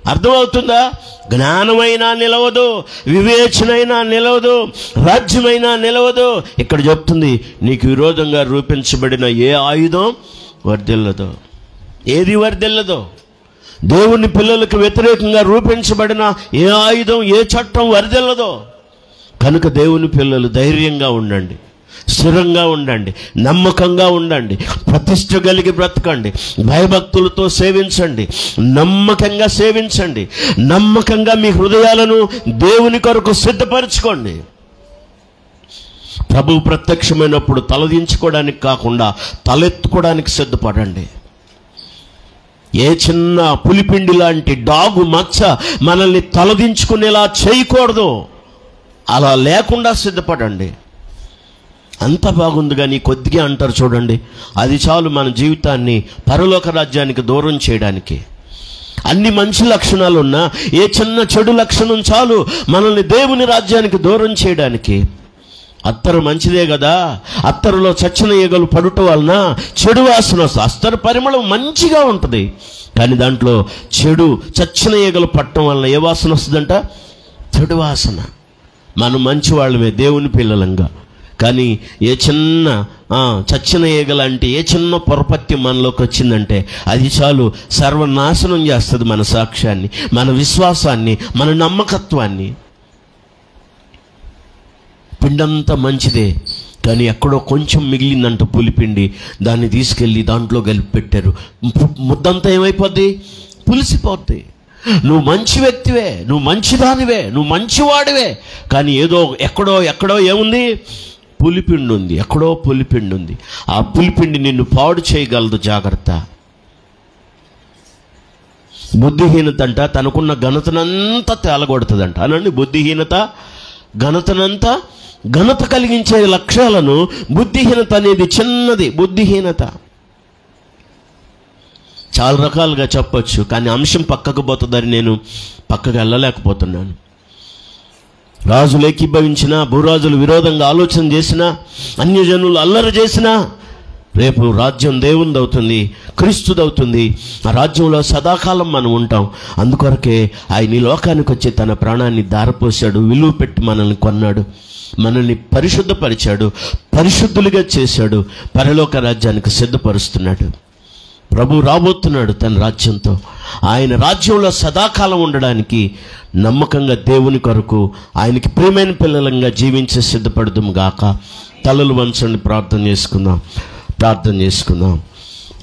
అర్థమవుతుందా? జ్ఞానమైనా నిలవదు, వివేచనైనా నిలవదు, రాజ్యమైనా నిలవదు. ఇక్కడ చెప్తుంది నీకు విరోధంగా రూపించబడిన ఏ ఆయుధం వర్ధిల్లదు. ఏది వర్ధిల్లదో? దేవుని పిల్లలకు వ్యతిరేకంగా రూపించబడిన ఏ ఆయుధం, ఏ చట్టం వర్ధిల్లదో. కనుక దేవుని పిల్లలు ధైర్యంగా ఉండండి, స్థిరంగా ఉండండి, నమ్మకంగా ఉండండి, ప్రతిష్ట కలిగి బ్రతకండి, భయభక్తులతో సేవించండి, నమ్మకంగా సేవించండి, నమ్మకంగా మీ హృదయాలను దేవుని కొరకు సిద్ధపరచుకోండి. ప్రభువు ప్రత్యక్షమైనప్పుడు తలదించుకోవడానికి కాకుండా తలెత్తుకోవడానికి సిద్ధపడండి. ఏ చిన్న పులిపిండి లాంటి డాగు మచ్చ మనల్ని తలదించుకునేలా చేయకూడదు. అలా లేకుండా సిద్ధపడండి. అంత బాగుంది కానీ కొద్దిగా అంటారు చూడండి, అది చాలు మన జీవితాన్ని పరలోక రాజ్యానికి దూరం చేయడానికి. అన్ని మంచి లక్షణాలు ఉన్నా ఏ చిన్న చెడు లక్షణం చాలు మనల్ని దేవుని రాజ్యానికి దూరం చేయడానికి. అత్తరు మంచిదే కదా, అత్తరులో చచ్చిన ఈగలు పడుట వలన చెడు వాసన వస్తుంది. అత్తరు పరిమళం మంచిగా ఉంటుంది, కానీ దాంట్లో చెడు చచ్చిన ఈగలు పట్టడం వలన ఏ వాసన వస్తుందంట? చెడు వాసన. మనం మంచి వాళ్ళమే దేవుని పిల్లలంగా, కానీ ఏ చిన్న చచ్చిన ఈగలంటే ఏ చిన్న పొరపత్తి మనలోకి వచ్చిందంటే అది చాలు సర్వనాశనం చేస్తుంది మన సాక్ష్యాన్ని, మన విశ్వాసాన్ని, మన నమ్మకత్వాన్ని. పిండంతా మంచిదే, కానీ ఎక్కడో కొంచెం మిగిలిందంట పులిపిండి, దాన్ని తీసుకెళ్ళి దాంట్లో కలిపి పెట్టారు. ముద్దంతా ఏమైపోద్ది? పులిసిపోద్ది. నువ్వు మంచి వ్యక్తివే, నువ్వు మంచిదానివే, నువ్వు మంచివాడివే, కానీ ఏదో ఎక్కడో ఏముంది? పులిపిండి ఉంది, ఎక్కడో పులిపిండి ఉంది. ఆ పులిపిండి నిన్ను పాడు చేయగలదు, జాగ్రత్త. బుద్ధిహీనత అంట తనకున్న ఘనతనంతా తేలగొడుతుందంట. అనండి, బుద్ధిహీనత ఘనతనంతా, ఘనత కలిగించే లక్ష్యాలను బుద్ధిహీనత అనేది చిన్నది. బుద్ధిహీనత చాలా రకాలుగా చెప్పచ్చు, కానీ అంశం పక్కకు పోతుందని నేను పక్కకు వెళ్ళలేకపోతున్నాను. రాజులు ఏకీభవించినా, భూరాజులు విరోధంగా ఆలోచన చేసినా, అన్యజనులు అల్లరి చేసినా, రేపు రాజ్యం దేవునిది అవుతుంది, క్రీస్తుది అవుతుంది. ఆ రాజ్యంలో సదాకాలం మనం ఉంటాం. అందుకొరకే ఆయన ఈ లోకానికి వచ్చి తన ప్రాణాన్ని ధారపోశాడు, విలువ పెట్టి మనల్ని కొన్నాడు, మనల్ని పరిశుద్ధపరిచాడు, పరిశుద్ధులుగా చేశాడు, పరలోక రాజ్యానికి సిద్ధపరుస్తున్నాడు. ప్రభు రాబోతున్నాడు తన రాజ్యంతో. ఆయన రాజ్యంలో సదాకాలం ఉండడానికి నమ్మకంగా దేవుని కొరకు ఆయనకి ప్రియమైన పిల్లలంగా జీవించే సిద్ధపడదుము గాక. తలలు వంచండి, ప్రార్థన చేసుకుందాం.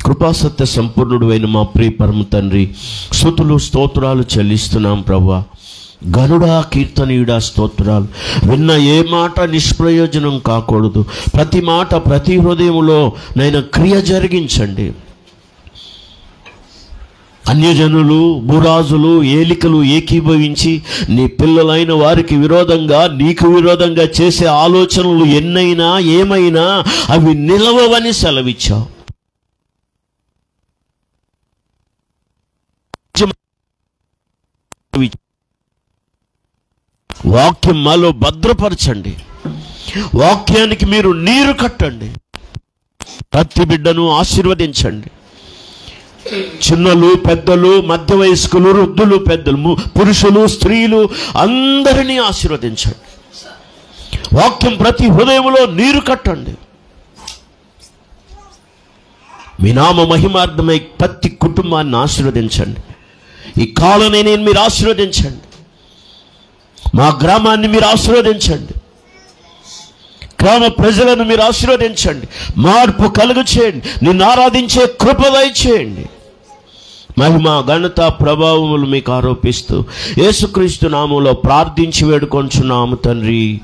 కృపాసత్య సంపూర్ణుడు అయిన మా ప్రియ పరమ తండ్రి, స్తుతులు స్తోత్రాలు చెల్లిస్తున్నాం ప్రభువా. గరుడా, కీర్తనీయుడా, స్తోత్రాలు. విన్న ఏ మాట నిష్ప్రయోజనం కాకూడదు. ప్రతి మాట, ప్రతి హృదయంలో నైనా క్రియ జరిగించండి. అన్యజనులు, భూరాజులు, ఏలికలు ఏకీభవించి నీ పిల్లలైన వారికి విరోధంగా, నీకు విరోధంగా చేసే ఆలోచనలు ఎన్నైనా ఏమైనా అవి నిలవవని సెలవిచ్చావు. వాక్యం మాలో భద్రపరచండి. వాక్యానికి మీరు నీరు కట్టండి. ప్రతి బిడ్డను ఆశీర్వదించండి. చిన్నలు, పెద్దలు, మధ్య వయస్కులు, వృద్ధులు, పెద్దలు, పురుషులు, స్త్రీలు అందరినీ ఆశీర్వదించండి. వాక్యం ప్రతి హృదయంలో నీరు కట్టండి. మీ నామ మహిమార్థమై ప్రతి కుటుంబాన్ని ఆశీర్వదించండి. ఈ కాలనీ మీరు ఆశీర్వదించండి. మా గ్రామాన్ని మీరు ఆశీర్వదించండి. గ్రామ ప్రజలను మీరు ఆశీర్వదించండి. మార్పు కలుగు చేయండి. నిన్ను ఆరాధించే కృప దయచేయండి. మహిమ, ఘనత, ప్రభావములు మీకు ఆరోపిస్తూ యేసుక్రీస్తు నామములో ప్రార్థించి వేడుకొంచున్నాము తండ్రి.